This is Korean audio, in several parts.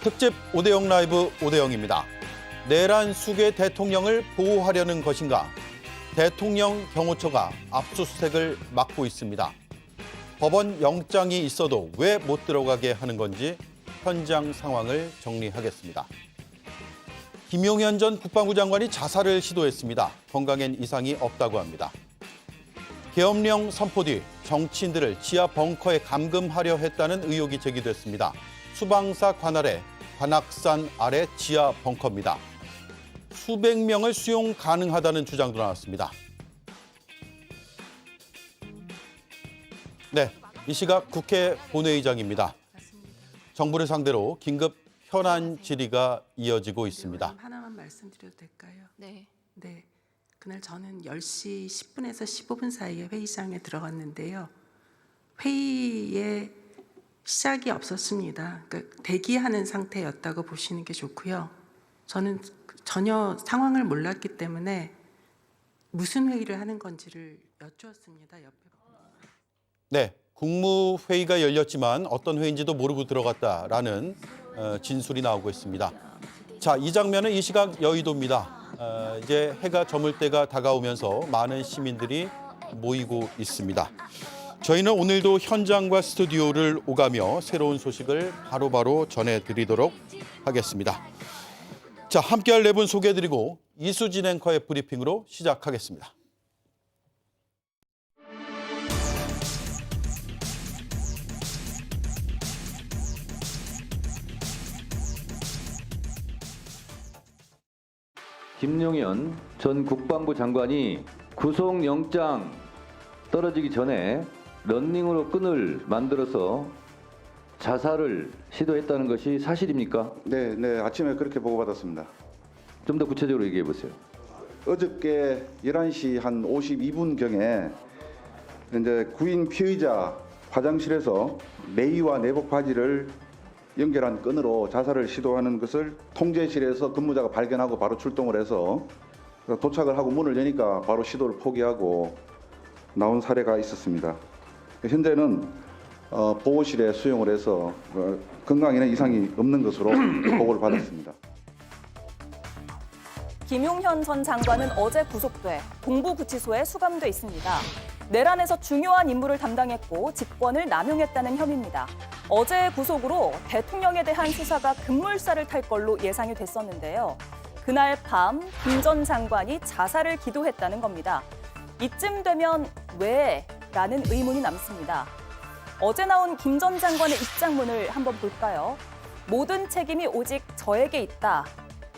특집 5대0 라이브 5대0입니다. 내란 수괴 대통령을 보호하려는 것인가? 대통령 경호처가 압수수색을 막고 있습니다. 법원 영장이 있어도 왜 못 들어가게 하는 건지 현장 상황을 정리하겠습니다. 김용현 전 국방부 장관이 자살을 시도했습니다. 건강엔 이상이 없다고 합니다. 계엄령 선포 뒤 정치인들을 지하 벙커에 감금하려 했다는 의혹이 제기됐습니다. 수방사 관할의 관악산 아래 지하 벙커입니다. 수백 명을 수용 가능하다는 주장도 나왔습니다. 네, 이 시각 국회 본회의장입니다. 정부를 상대로 긴급 현안 질의가 이어지고 있습니다. 하나만 말씀드려도 될까요? 네. 네. 그날 저는 10시 10분에서 15분 사이에 회의장에 들어갔는데요. 회의에 시작이 없었습니다. 그러니까 대기하는 상태였다고 보시는 게 좋고요. 저는 전혀 상황을 몰랐기 때문에 무슨 회의를 하는 건지를 여쭈었습니다. 옆에. 네, 국무회의가 열렸지만 어떤 회의인지도 모르고 들어갔다라는 진술이 나오고 있습니다. 자, 이 장면은 이 시각 여의도입니다. 이제 해가 저물 때가 다가오면서 많은 시민들이 모이고 있습니다. 저희는 오늘도 현장과 스튜디오를 오가며 새로운 소식을 바로바로 전해드리도록 하겠습니다. 자, 함께할 네 분 소개해드리고 이수진 앵커의 브리핑으로 시작하겠습니다. 김용현 전 국방부 장관이 구속영장 떨어지기 전에 러닝으로 끈을 만들어서 자살을 시도했다는 것이 사실입니까? 네, 아침에 그렇게 보고받았습니다. 좀 더 구체적으로 얘기해 보세요. 어저께 11시 한 52분경에 이제 구인 피의자 화장실에서 내의와 내복 바지를 연결한 끈으로 자살을 시도하는 것을 통제실에서 근무자가 발견하고 바로 출동을 해서 도착을 하고 문을 여니까 바로 시도를 포기하고 나온 사례가 있었습니다. 현재는 보호실에 수용을 해서 건강에는 이상이 없는 것으로 보고를 받았습니다. 김용현 전 장관은 어제 구속돼 동부구치소에 수감돼 있습니다. 내란에서 중요한 임무를 담당했고 직권을 남용했다는 혐의입니다. 어제 구속으로 대통령에 대한 수사가 급물살을 탈 걸로 예상이 됐었는데요. 그날 밤 김 전 장관이 자살을 기도했다는 겁니다. 이쯤 되면 왜? 라는 의문이 남습니다. 어제 나온 김 전 장관의 입장문을 한번 볼까요? 모든 책임이 오직 저에게 있다.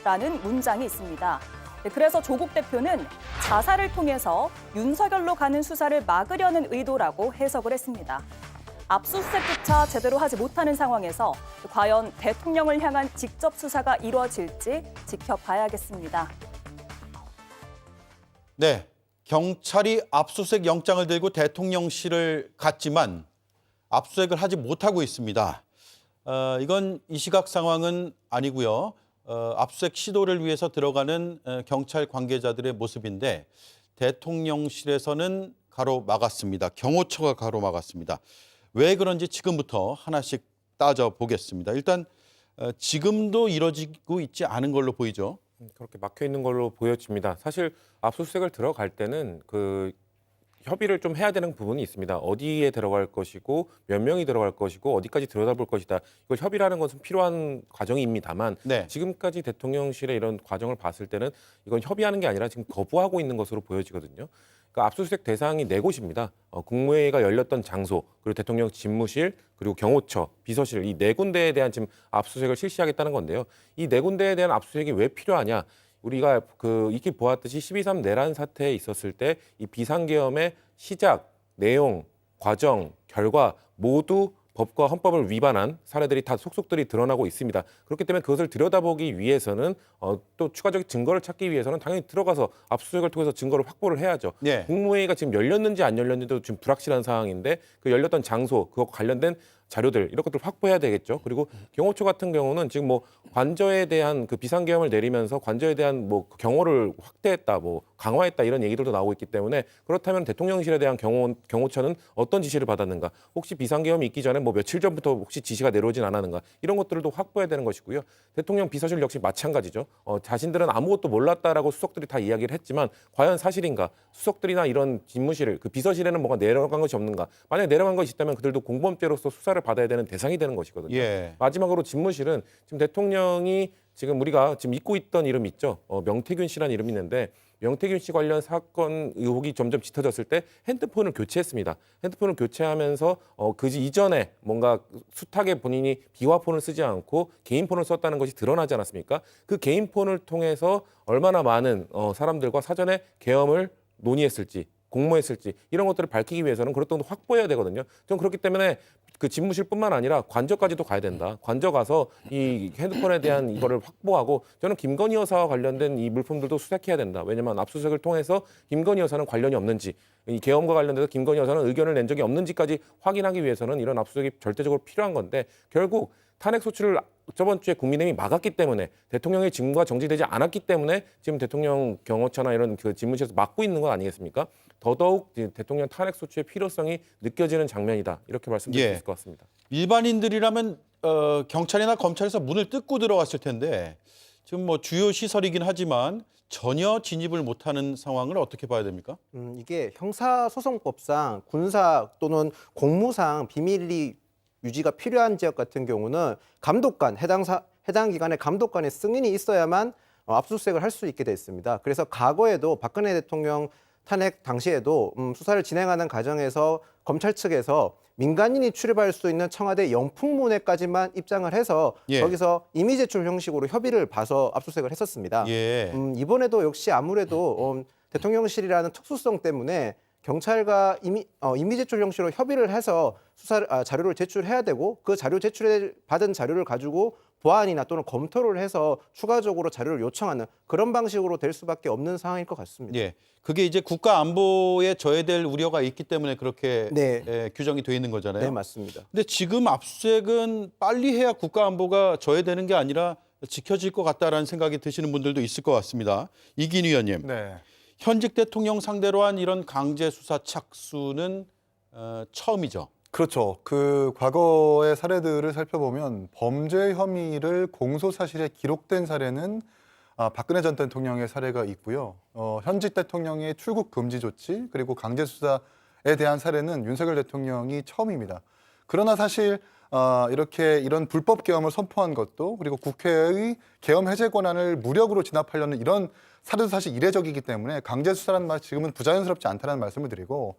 라는 문장이 있습니다. 그래서 조국 대표는 자살을 통해서 윤석열로 가는 수사를 막으려는 의도라고 해석을 했습니다. 압수수색조차 제대로 하지 못하는 상황에서 과연 대통령을 향한 직접 수사가 이루어질지 지켜봐야겠습니다. 네, 경찰이 압수수색 영장을 들고 대통령실을 갔지만 압수수색을 하지 못하고 있습니다. 이건 이 시각 상황은 아니고요. 압수수색 시도를 위해서 들어가는 경찰 관계자들의 모습인데 대통령실에서는 가로막았습니다. 경호처가 가로막았습니다. 왜 그런지 지금부터 하나씩 따져보겠습니다. 일단 지금도 이뤄지고 있지 않은 걸로 보이죠. 그렇게 막혀 있는 걸로 보여집니다. 사실 압수수색을 들어갈 때는 협의를 좀 해야 되는 부분이 있습니다. 어디에 들어갈 것이고 몇 명이 들어갈 것이고 어디까지 들여다볼 것이다. 이걸 협의라는 것은 필요한 과정입니다만 네. 지금까지 대통령실의 이런 과정을 봤을 때는 이건 협의하는 게 아니라 지금 거부하고 있는 것으로 보여지거든요. 그러니까 압수수색 대상이 네 곳입니다. 국무회의가 열렸던 장소, 그리고 대통령 집무실, 그리고 경호처, 비서실 이 네 군데에 대한 지금 압수수색을 실시하겠다는 건데요. 이 네 군데에 대한 압수수색이 왜 필요하냐? 우리가 익히 보았듯이 12.3 내란 사태에 있었을 때 이 비상계엄의 시작, 내용, 과정, 결과 모두 법과 헌법을 위반한 사례들이 다 속속들이 드러나고 있습니다. 그렇기 때문에 그것을 들여다보기 위해서는 또 추가적인 증거를 찾기 위해서는 당연히 들어가서 압수수색을 통해서 증거를 확보를 해야죠. 네. 국무회의가 지금 열렸는지 안 열렸는지도 지금 불확실한 상황인데 그 열렸던 장소, 그거 관련된 자료들 이런 것들을 확보해야 되겠죠. 그리고 경호처 같은 경우는 지금 뭐 관저에 대한 그 비상계엄을 내리면서 관저에 대한 뭐 경호를 확대했다, 뭐 강화했다 이런 얘기들도 나오고 있기 때문에 그렇다면 대통령실에 대한 경호처는 어떤 지시를 받았는가? 혹시 비상계엄이 있기 전에 뭐 며칠 전부터 혹시 지시가 내려오진 않았는가? 이런 것들도 확보해야 되는 것이고요. 대통령 비서실 역시 마찬가지죠. 자신들은 아무것도 몰랐다라고 수석들이 다 이야기를 했지만 과연 사실인가? 수석들이나 이런 집무실, 그 비서실에는 뭐가 내려간 것이 없는가? 만약 내려간 것이 있다면 그들도 공범죄로서 수사를 받아야 되는 대상이 되는 것이거든요. 예. 마지막으로 집무실은 지금 대통령이 지금 우리가 지금 잊고 있던 이름이 있죠. 명태균 씨라는 이름이 있는데 명태균 씨 관련 사건 의혹이 점점 짙어졌을 때 핸드폰을 교체했습니다. 핸드폰을 교체하면서 그 이전에 뭔가 숱하게 본인이 비화폰을 쓰지 않고 개인 폰을 썼다는 것이 드러나지 않았습니까? 그 개인 폰을 통해서 얼마나 많은 사람들과 사전에 계엄을 논의했을지 공모했을지 이런 것들을 밝히기 위해서는 그런 것도 확보해야 되거든요. 전 그렇기 때문에 그 집무실뿐만 아니라 관저까지도 가야 된다. 관저 가서 이 핸드폰에 대한 이거를 확보하고 저는 김건희 여사와 관련된 이 물품들도 수색해야 된다. 왜냐하면 압수수색을 통해서 김건희 여사는 관련이 없는지 이 계엄과 관련돼서 김건희 여사는 의견을 낸 적이 없는지까지 확인하기 위해서는 이런 압수수색이 절대적으로 필요한 건데 결국 탄핵 소추를 저번 주에 국민의힘이 막았기 때문에 대통령의 직무가 정지되지 않았기 때문에 지금 대통령 경호처나 이런 그 집무실에서 막고 있는 건 아니겠습니까? 더더욱 대통령 탄핵 소추의 필요성이 느껴지는 장면이다. 이렇게 말씀드릴 수 예. 있을 것 같습니다. 일반인들이라면 경찰이나 검찰에서 문을 뜯고 들어갔을 텐데 지금 뭐 주요 시설이긴 하지만 전혀 진입을 못하는 상황을 어떻게 봐야 됩니까? 이게 형사소송법상 군사 또는 공무상 비밀이 유지가 필요한 지역 같은 경우는 감독관, 해당 기관의 감독관의 승인이 있어야만 압수수색을 할 수 있게 돼 있습니다. 그래서 과거에도 박근혜 대통령 탄핵 당시에도 수사를 진행하는 과정에서 검찰 측에서 민간인이 출입할 수 있는 청와대 영풍문에까지만 입장을 해서 예. 거기서 이미 제출 형식으로 협의를 봐서 압수수색을 했었습니다. 예. 이번에도 역시 아무래도 대통령실이라는 특수성 때문에 경찰과 이미 제출 형식으로 협의를 해서 자료를 제출해야 되고 그 자료 받은 자료를 가지고 보완이나 또는 검토를 해서 추가적으로 자료를 요청하는 그런 방식으로 될 수밖에 없는 상황일 것 같습니다. 예. 그게 이제 국가 안보에 저해될 우려가 있기 때문에 그렇게 네. 규정이 돼 있는 거잖아요. 네, 맞습니다. 근데 지금 압수수색은 빨리 해야 국가 안보가 저해되는 게 아니라 지켜질 것 같다라는 생각이 드시는 분들도 있을 것 같습니다. 이긴 의원님. 네. 현직 대통령 상대로 한 이런 강제 수사 착수는 처음이죠. 그렇죠. 그 과거의 사례들을 살펴보면 범죄 혐의를 공소 사실에 기록된 사례는 박근혜 전 대통령의 사례가 있고요. 현직 대통령의 출국 금지 조치 그리고 강제 수사에 대한 사례는 윤석열 대통령이 처음입니다. 그러나 사실 이렇게 이런 불법 계엄을 선포한 것도 그리고 국회의 계엄 해제 권한을 무력으로 진압하려는 이런 사례도 사실 이례적이기 때문에 강제 수사라는 말 지금은 부자연스럽지 않다는 말씀을 드리고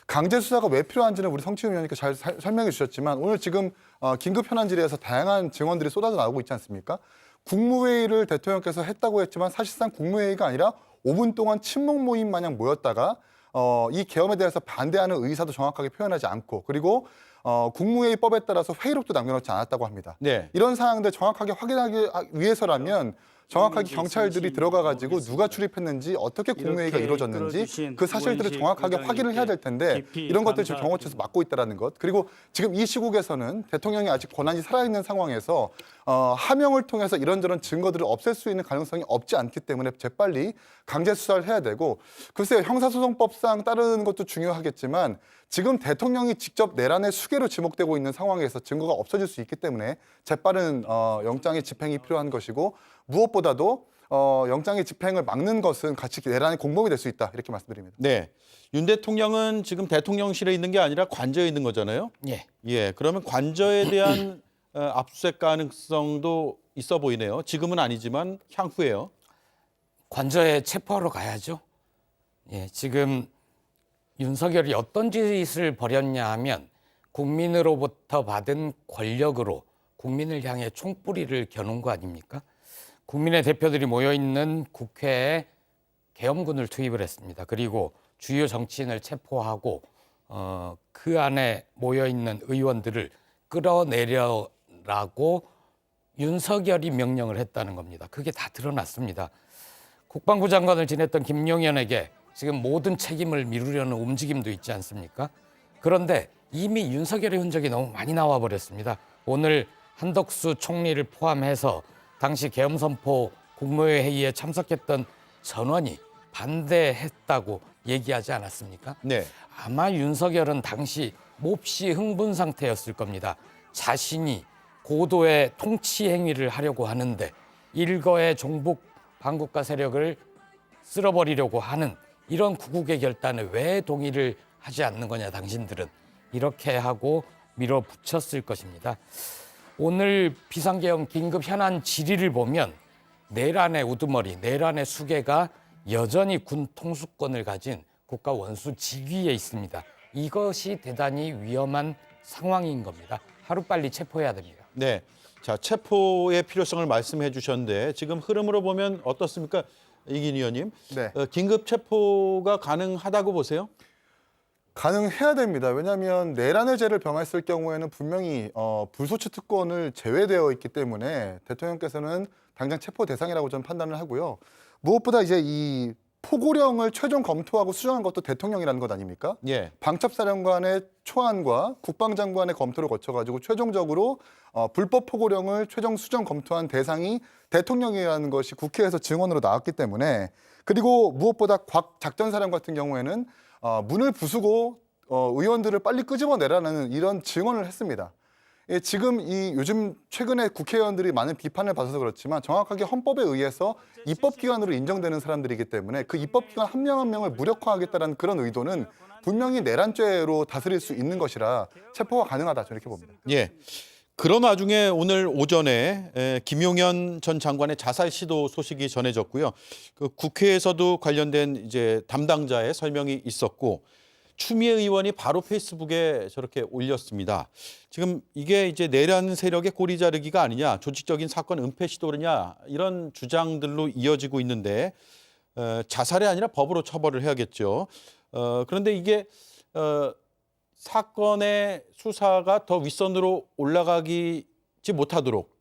강제 수사가 왜 필요한지는 우리 성추임 의원님께서 잘 설명해 주셨지만 오늘 지금 긴급 현안 질의에서 다양한 증언들이 쏟아져 나오고 있지 않습니까? 국무회의를 대통령께서 했다고 했지만 사실상 국무회의가 아니라 5분 동안 친목 모임 마냥 모였다가 이 계엄에 대해서 반대하는 의사도 정확하게 표현하지 않고 그리고 국무회의법에 따라서 회의록도 남겨놓지 않았다고 합니다. 네. 이런 사항들 정확하게 확인하기 위해서라면 정확하게 경찰들이 들어가가지고 누가 출입했는지 어떻게 국무회의가 이루어졌는지 그 사실들을 정확하게 확인을 해야 될 텐데 이런 것들을 지금 경호처에서 막고 있다는 것 그리고 지금 이 시국에서는 대통령이 아직 권한이 살아있는 상황에서 하명을 통해서 이런저런 증거들을 없앨 수 있는 가능성이 없지 않기 때문에 재빨리 강제 수사를 해야 되고 글쎄요 형사소송법상 따르는 것도 중요하겠지만 지금 대통령이 직접 내란의 수괴로 지목되고 있는 상황에서 증거가 없어질 수 있기 때문에 재빠른 영장의 집행이 필요한 것이고 무엇보다도 영장의 집행을 막는 것은 같이 내란의 공범이 될 수 있다 이렇게 말씀드립니다. 네. 윤 대통령은 지금 대통령실에 있는 게 아니라 관저에 있는 거잖아요. 예. 예. 그러면 관저에 대한 압수수색 가능성도 있어 보이네요. 지금은 아니지만 향후에요. 관저에 체포하러 가야죠. 예, 지금 윤석열이 어떤 짓을 벌였냐 하면 국민으로부터 받은 권력으로 국민을 향해 총뿌리를 겨눈 거 아닙니까? 국민의 대표들이 모여있는 국회에 계엄군을 투입을 했습니다. 그리고 주요 정치인을 체포하고 그 안에 모여있는 의원들을 끌어내려라고 윤석열이 명령을 했다는 겁니다. 그게 다 드러났습니다. 국방부 장관을 지냈던 김용현에게 지금 모든 책임을 미루려는 움직임도 있지 않습니까? 그런데 이미 윤석열의 흔적이 너무 많이 나와 버렸습니다. 오늘 한덕수 총리를 포함해서 당시 계엄선포 국무회의 회의에 참석했던 전원이 반대했다고 얘기하지 않았습니까? 네. 아마 윤석열은 당시 몹시 흥분 상태였을 겁니다. 자신이 고도의 통치 행위를 하려고 하는데 일거의 종북 반국가 세력을 쓸어버리려고 하는 이런 구국의 결단에 왜 동의를 하지 않는 거냐 당신들은, 이렇게 하고 밀어붙였을 것입니다. 오늘 비상계엄 긴급 현안 질의를 보면 내란의 우두머리, 내란의 수괴가 여전히 군 통수권을 가진 국가 원수 직위에 있습니다. 이것이 대단히 위험한 상황인 겁니다. 하루빨리 체포해야 됩니다. 네. 자, 체포의 필요성을 말씀해 주셨는데 지금 흐름으로 보면 어떻습니까? 이긴 의원님. 네. 긴급 체포가 가능하다고 보세요? 가능해야 됩니다. 왜냐하면 내란의 죄를 병했을 경우에는 분명히 불소추 특권을 제외되어 있기 때문에 대통령께서는 당장 체포 대상이라고 저는 판단을 하고요. 무엇보다 이제 이 포고령을 최종 검토하고 수정한 것도 대통령이라는 것 아닙니까? 예. 방첩사령관의 초안과 국방장관의 검토를 거쳐가지고 최종적으로 불법 포고령을 최종 수정 검토한 대상이 대통령이라는 것이 국회에서 증언으로 나왔기 때문에, 그리고 무엇보다 곽 작전사령 같은 경우에는 문을 부수고 의원들을 빨리 끄집어내라는 이런 증언을 했습니다. 예, 지금 요즘 최근에 국회의원들이 많은 비판을 받아서 그렇지만 정확하게 헌법에 의해서 입법기관으로 인정되는 사람들이기 때문에 그 입법기관 한 명 한 명을 무력화하겠다는 그런 의도는 분명히 내란죄로 다스릴 수 있는 것이라 체포가 가능하다, 저는 이렇게 봅니다. 예. 그런 와중에 오늘 오전에 김용현 전 장관의 자살 시도 소식이 전해졌고요. 그 국회에서도 관련된 이제 담당자의 설명이 있었고, 추미애 의원이 바로 페이스북에 저렇게 올렸습니다. 지금 이게 이제 내란 세력의 꼬리 자르기가 아니냐, 조직적인 사건 은폐 시도냐, 이런 주장들로 이어지고 있는데 자살이 아니라 법으로 처벌을 해야겠죠. 그런데 이게 사건의 수사가 더 윗선으로 올라가지 못하도록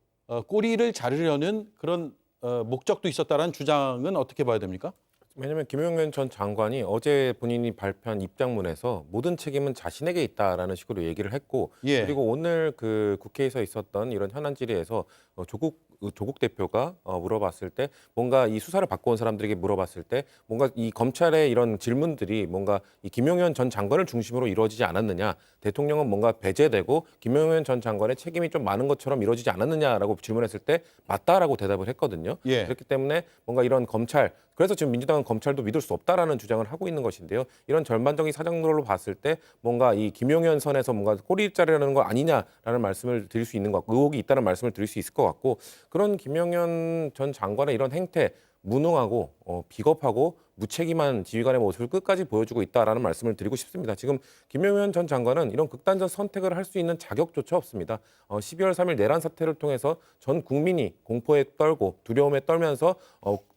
꼬리를 자르려는 그런 목적도 있었다는 주장은 어떻게 봐야 됩니까? 왜냐하면 김용현 전 장관이 어제 본인이 발표한 입장문에서 모든 책임은 자신에게 있다라는 식으로 얘기를 했고, 예. 그리고 오늘 그 국회에서 있었던 이런 현안 질의에서 조국 대표가 물어봤을 때, 뭔가 이 수사를 받고 온 사람들에게 물어봤을 때 뭔가 이 검찰의 이런 질문들이 뭔가 이 김용현 전 장관을 중심으로 이루어지지 않았느냐, 대통령은 뭔가 배제되고 김용현 전 장관의 책임이 좀 많은 것처럼 이루어지지 않았느냐라고 질문했을 때 맞다라고 대답을 했거든요. 예. 그렇기 때문에 뭔가 이런 검찰, 그래서 지금 민주당은 검찰도 믿을 수 없다라는 주장을 하고 있는 것인데요. 이런 전반적인 사정들로 봤을 때 뭔가 이 김용현 선에서 뭔가 꼬리 자르려는 거 아니냐라는 말씀을 드릴 수 있는 것 같고, 의혹이 있다는 말씀을 드릴 수 있을 것 같고, 그런 김용현 전 장관의 이런 행태, 무능하고 비겁하고 무책임한 지휘관의 모습을 끝까지 보여주고 있다라는 말씀을 드리고 싶습니다. 지금 김용현 전 장관은 이런 극단적 선택을 할 수 있는 자격조차 없습니다. 12월 3일 내란 사태를 통해서 전 국민이 공포에 떨고 두려움에 떨면서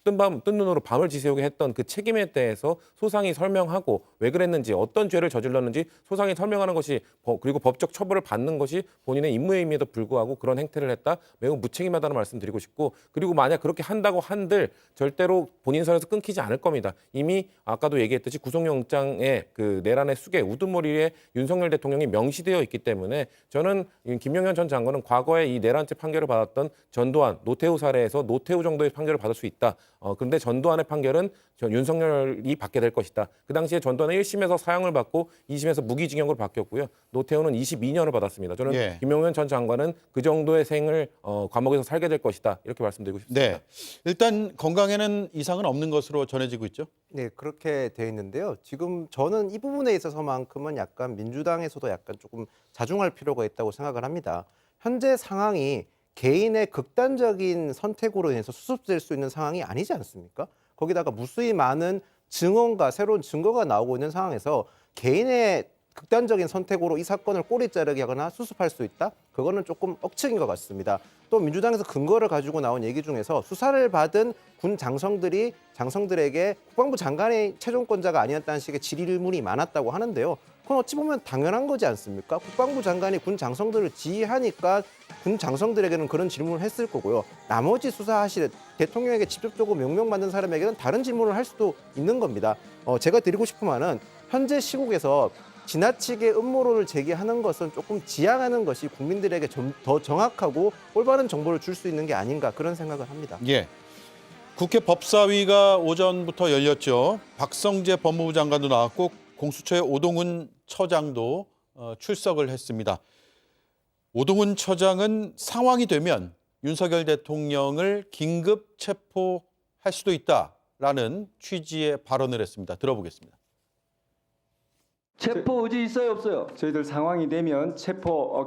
뜬 눈으로 밤을 지새우게 했던 그 책임에 대해서 소상히 설명하고 왜 그랬는지, 어떤 죄를 저질렀는지 소상히 설명하는 것이, 그리고 법적 처벌을 받는 것이 본인의 임무임에도 불구하고 그런 행태를 했다, 매우 무책임하다는 말씀 드리고 싶고, 그리고 만약 그렇게 한다고 한들 절대로 본인 선에서 끊기지 않을 겁니다. 이미 아까도 얘기했듯이 구속영장의 그 내란의 수괴, 우두머리에 윤석열 대통령이 명시되어 있기 때문에 저는 김용현 전 장관은 과거에 이 내란죄 판결을 받았던 전두환, 노태우 사례에서 노태우 정도의 판결을 받을 수 있다. 그런데 전두환의 판결은 윤석열이 받게 될 것이다. 그 당시에 전두환은 1심에서 사형을 받고 2심에서 무기징역으로 바뀌었고요. 노태우는 22년을 받았습니다. 저는 예. 김용현 전 장관은 그 정도의 생을 감옥에서 살게 될 것이다. 이렇게 말씀드리고 싶습니다. 네. 일단 건강에는 이상은 없는 것으로 전해지고 있죠. 네, 그렇게 돼 있는데요. 지금 저는 이 부분에 있어서만큼은 약간 민주당에서도 약간 조금 자중할 필요가 있다고 생각을 합니다. 현재 상황이 개인의 극단적인 선택으로 인해서 수습될 수 있는 상황이 아니지 않습니까? 거기다가 무수히 많은 증언과 새로운 증거가 나오고 있는 상황에서 개인의 극단적인 선택으로 이 사건을 꼬리 자르게 하거나 수습할 수 있다? 그거는 조금 억측인 것 같습니다. 또 민주당에서 근거를 가지고 나온 얘기 중에서 수사를 받은 군 장성들에게 국방부 장관의 최종권자가 아니었다는 식의 질의문이 많았다고 하는데요. 그건 어찌 보면 당연한 거지 않습니까? 국방부 장관이 군 장성들을 지휘하니까 군 장성들에게는 그런 질문을 했을 거고요. 나머지 수사하실 대통령에게 직접적으로 명령받는 사람에게는 다른 질문을 할 수도 있는 겁니다. 제가 드리고 싶은 말은 현재 시국에서 지나치게 음모론을 제기하는 것은 조금 지양하는 것이 국민들에게 더 정확하고 올바른 정보를 줄 수 있는 게 아닌가 그런 생각을 합니다. 예. 국회 법사위가 오전부터 열렸죠. 박성재 법무부 장관도 나왔고 공수처의 오동훈 처장도 출석을 했습니다. 오동훈 처장은 상황이 되면 윤석열 대통령을 긴급 체포할 수도 있다라는 취지의 발언을 했습니다. 들어보겠습니다. 체포 의지 있어요, 없어요? 저희들 상황이 되면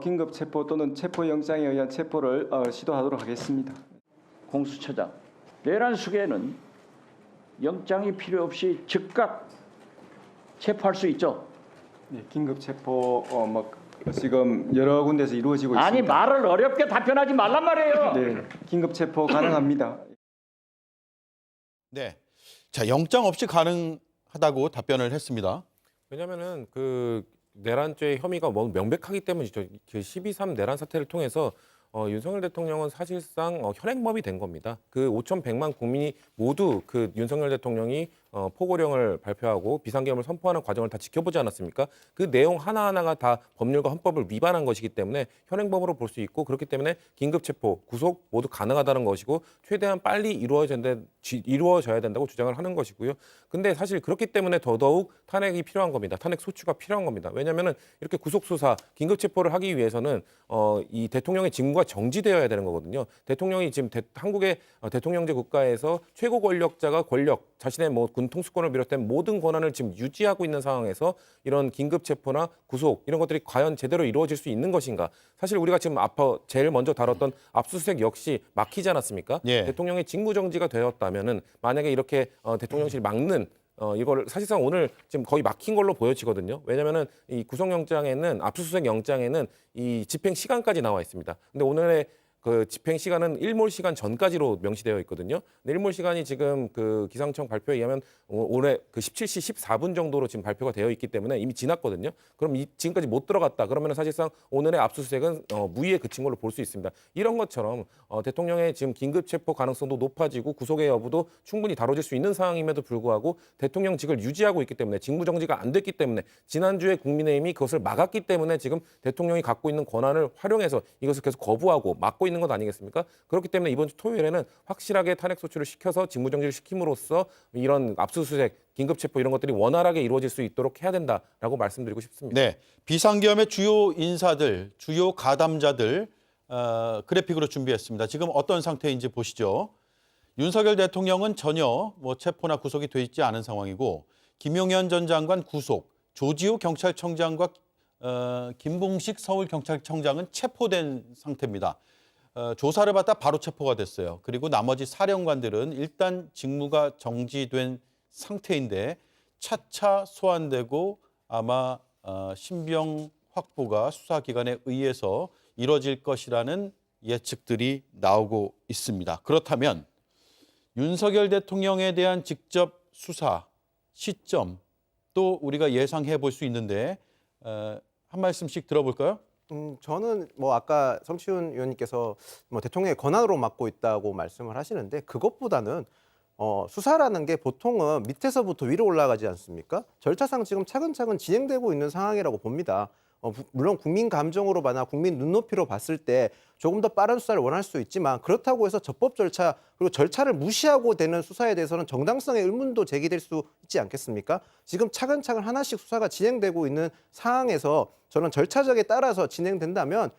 긴급 체포 또는 체포영장에 의한 체포를 시도하도록 하겠습니다. 공수처장, 내란 수계에는 영장이 필요 없이 즉각 체포할 수 있죠. 네, 긴급 체포 지금 여러 군데서 이루어지고 있습니다. 아니 말을 어렵게 답변하지 말란 말이에요. 네, 긴급 체포 가능합니다. 네. 자, 영장 없이 가능하다고 답변을 했습니다. 왜냐하면은 그 내란죄 혐의가 뭐 명백하기 때문이죠. 그 12.3 내란 사태를 통해서 윤석열 대통령은 사실상 현행범이 된 겁니다. 그 5,100만 국민이 모두 그 윤석열 대통령이 포고령을 발표하고 비상계엄을 선포하는 과정을 다 지켜보지 않았습니까? 그 내용 하나하나가 다 법률과 헌법을 위반한 것이기 때문에 현행범으로 볼 수 있고 그렇기 때문에 긴급 체포, 구속 모두 가능하다는 것이고 최대한 빨리 이루어져야 된다고 주장을 하는 것이고요. 근데 사실 그렇기 때문에 더더욱 탄핵이 필요한 겁니다. 탄핵 소추가 필요한 겁니다. 왜냐하면은 이렇게 구속 수사, 긴급 체포를 하기 위해서는 이 대통령의 직무가 정지되어야 되는 거거든요. 대통령이 지금 한국의 대통령제 국가에서 최고 권력자가 자신의 뭐 군 통수권을 비롯한 모든 권한을 지금 유지하고 있는 상황에서 이런 긴급 체포나 구속 이런 것들이 과연 제대로 이루어질 수 있는 것인가? 사실 우리가 지금 제일 먼저 다뤘던 압수수색 역시 막히지 않았습니까? 예. 대통령의 직무 정지가 되었다면은 만약에 이렇게 대통령실 막는 이걸 사실상 오늘 지금 거의 막힌 걸로 보여지거든요. 왜냐하면은 이 구속영장에는 압수수색 영장에는 이 집행 시간까지 나와 있습니다. 근데 오늘의 그 집행 시간은 일몰 시간 전까지로 명시되어 있거든요. 근데 일몰 시간이 지금 그 기상청 발표에 의하면 올해 그 17시 14분 정도로 지금 발표가 되어 있기 때문에 이미 지났거든요. 그럼 지금까지 못 들어갔다. 그러면 사실상 오늘의 압수수색은 무의에 그친 걸로 볼 수 있습니다. 이런 것처럼 대통령의 지금 긴급 체포 가능성도 높아지고 구속의 여부도 충분히 다뤄질 수 있는 상황임에도 불구하고 대통령직을 유지하고 있기 때문에 직무정지가 안 됐기 때문에 지난주에 국민의힘이 그것을 막았기 때문에 지금 대통령이 갖고 있는 권한을 활용해서 이것을 계속 거부하고 막고 있는 것 아니겠습니까? 그렇기 때문에 이번 주 토요일에는 확실하게 탄핵 소추를 시켜서 직무정지를 시킴으로써 이런 압수수색, 긴급체포 이런 것들이 원활하게 이루어질 수 있도록 해야 된다라고 말씀드리고 싶습니다. 네, 비상계엄의 주요 인사들, 주요 가담자들 그래픽으로 준비했습니다. 지금 어떤 상태인지 보시죠. 윤석열 대통령은 전혀 체포나 구속이 돼 있지 않은 상황이고 김용현 전 장관 구속, 조지호 경찰청장과 김봉식 서울경찰청장은 체포된 상태입니다. 조사를 받다 바로 체포가 됐어요. 그리고 나머지 사령관들은 일단 직무가 정지된 상태인데 차차 소환되고 아마 신병 확보가 수사기관에 의해서 이뤄질 것이라는 예측들이 나오고 있습니다. 그렇다면 윤석열 대통령에 대한 직접 수사 시점 또 우리가 예상해 볼 수 있는데 한 말씀씩 들어볼까요? 저는 아까 성시훈 의원님께서 대통령의 권한으로 맡고 있다고 말씀을 하시는데 그것보다는 수사라는 게 보통은 밑에서부터 위로 올라가지 않습니까? 절차상 지금 차근차근 진행되고 있는 상황이라고 봅니다. 물론 국민 감정으로나 국민 눈높이로 봤을 때 조금 더 빠른 수사를 원할 수 있지만 그렇다고 해서 적법 절차 그리고 절차를 무시하고 되는 수사에 대해서는 정당성의 의문도 제기될 수 있지 않겠습니까? 지금 차근차근 하나씩 수사가 진행되고 있는 상황에서 저는 절차적에 따라서 진행된다면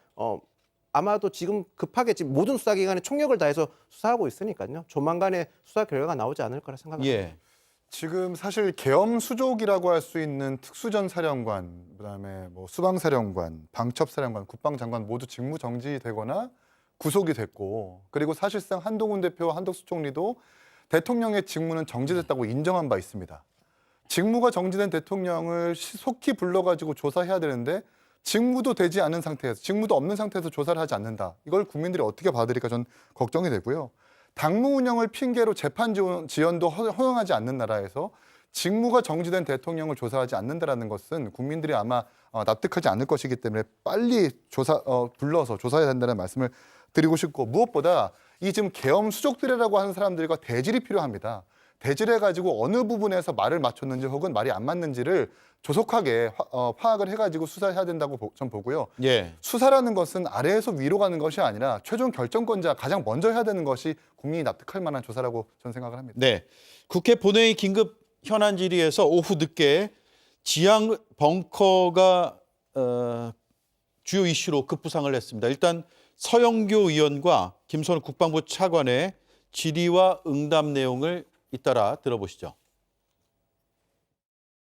아마도 지금 급하게 지금 모든 수사기관에 총력을 다해서 수사하고 있으니까요. 조만간에 수사 결과가 나오지 않을 거라 생각합니다. 예. 지금 사실 계엄 수족이라고 할 수 있는 특수전 사령관, 그다음에 수방사령관, 방첩사령관, 국방장관 모두 직무 정지되거나 구속이 됐고, 그리고 사실상 한동훈 대표와 한덕수 총리도 대통령의 직무는 정지됐다고 인정한 바 있습니다. 직무가 정지된 대통령을 속히 불러가지고 조사해야 되는데 직무도 되지 않은 상태에서, 직무도 없는 상태에서 조사를 하지 않는다. 이걸 국민들이 어떻게 받아들일까 전 걱정이 되고요. 당무 운영을 핑계로 재판 지연도 허용하지 않는 나라에서 직무가 정지된 대통령을 조사하지 않는다라는 것은 국민들이 아마 납득하지 않을 것이기 때문에 빨리 불러서 조사해야 된다는 말씀을 드리고 싶고, 무엇보다 이 지금 계엄 수족들이라고 하는 사람들과 대질이 필요합니다. 대질해가지고 어느 부분에서 말을 맞췄는지 혹은 말이 안 맞는지를 조속하게 파악을 해가지고 수사해야 된다고 전 보고요. 예. 수사라는 것은 아래에서 위로 가는 것이 아니라 최종 결정권자 가장 먼저 해야 되는 것이 국민이 납득할 만한 조사라고 저는 생각을 합니다. 네. 국회 본회의 긴급 현안 질의에서 오후 늦게 지하 벙커가 주요 이슈로 급부상을 했습니다. 일단 서영교 의원과 김선우 국방부 차관의 질의와 응답 내용을 잇따라 들어보시죠.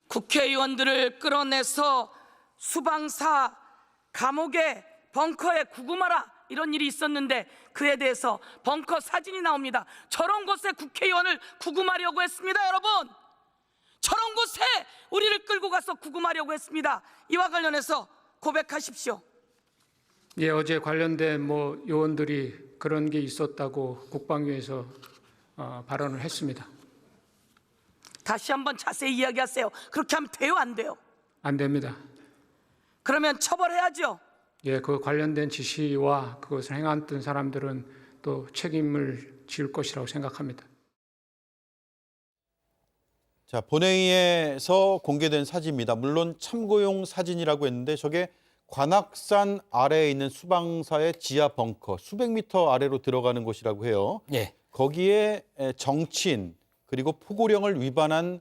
국회의원들을 끌어내서 수방사 감옥에 벙커에 구금하라 이런 일이 있었는데 그에 대해서 벙커 사진이 나옵니다. 저런 곳에 국회의원을 구금하려고 했습니다, 여러분. 저런 곳에 우리를 끌고 가서 구금하려고 했습니다. 이와 관련해서 고백하십시오. 예, 어제 관련된 요원들이 그런 게 있었다고 국방위에서 발언을 했습니다. 다시 한번 자세히 이야기하세요. 그렇게 하면 돼요, 안 돼요? 안 됩니다. 그러면 처벌해야죠. 예, 그 관련된 지시와 그것을 행했던 사람들은 또 책임을 지을 것이라고 생각합니다. 자, 본회의에서 공개된 사진입니다. 물론 참고용 사진이라고 했는데 저게 관악산 아래에 있는 수방사의 지하 벙커 수백 미터 아래로 들어가는 곳이라고 해요. 예. 거기에 정치인 그리고 포고령을 위반한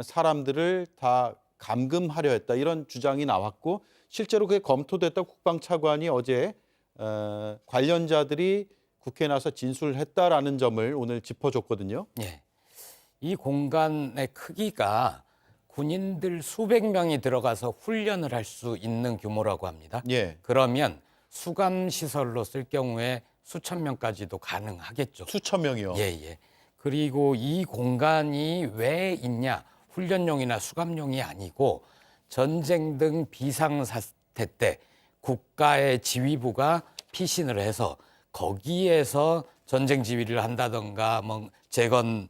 사람들을 다 감금하려 했다 이런 주장이 나왔고 실제로 그게 검토됐다 국방차관이 어제 관련자들이 국회에 나서 진술을 했다라는 점을 오늘 짚어줬거든요. 예. 이 공간의 크기가 군인들 수백 명이 들어가서 훈련을 할 수 있는 규모라고 합니다. 예. 그러면 수감 시설로 쓸 경우에 수천 명까지도 가능하겠죠. 수천 명이요. 예, 예. 그리고 이 공간이 왜 있냐? 훈련용이나 수감용이 아니고 전쟁 등 비상사태 때 국가의 지휘부가 피신을 해서 거기에서 전쟁 지휘를 한다든가 재건을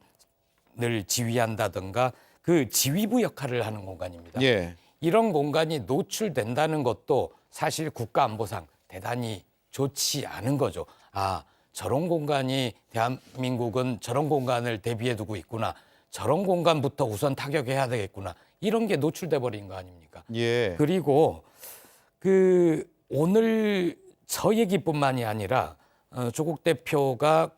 지휘한다든가 그 지휘부 역할을 하는 공간입니다. 예. 이런 공간이 노출된다는 것도 사실 국가안보상 대단히 좋지 않은 거죠. 아, 저런 공간이 대한민국은 저런 공간을 대비해 두고 있구나. 저런 공간부터 우선 타격해야 되겠구나. 이런 게 노출돼 버린 거 아닙니까? 예. 그리고 오늘 저 얘기뿐만이 아니라 조국 대표가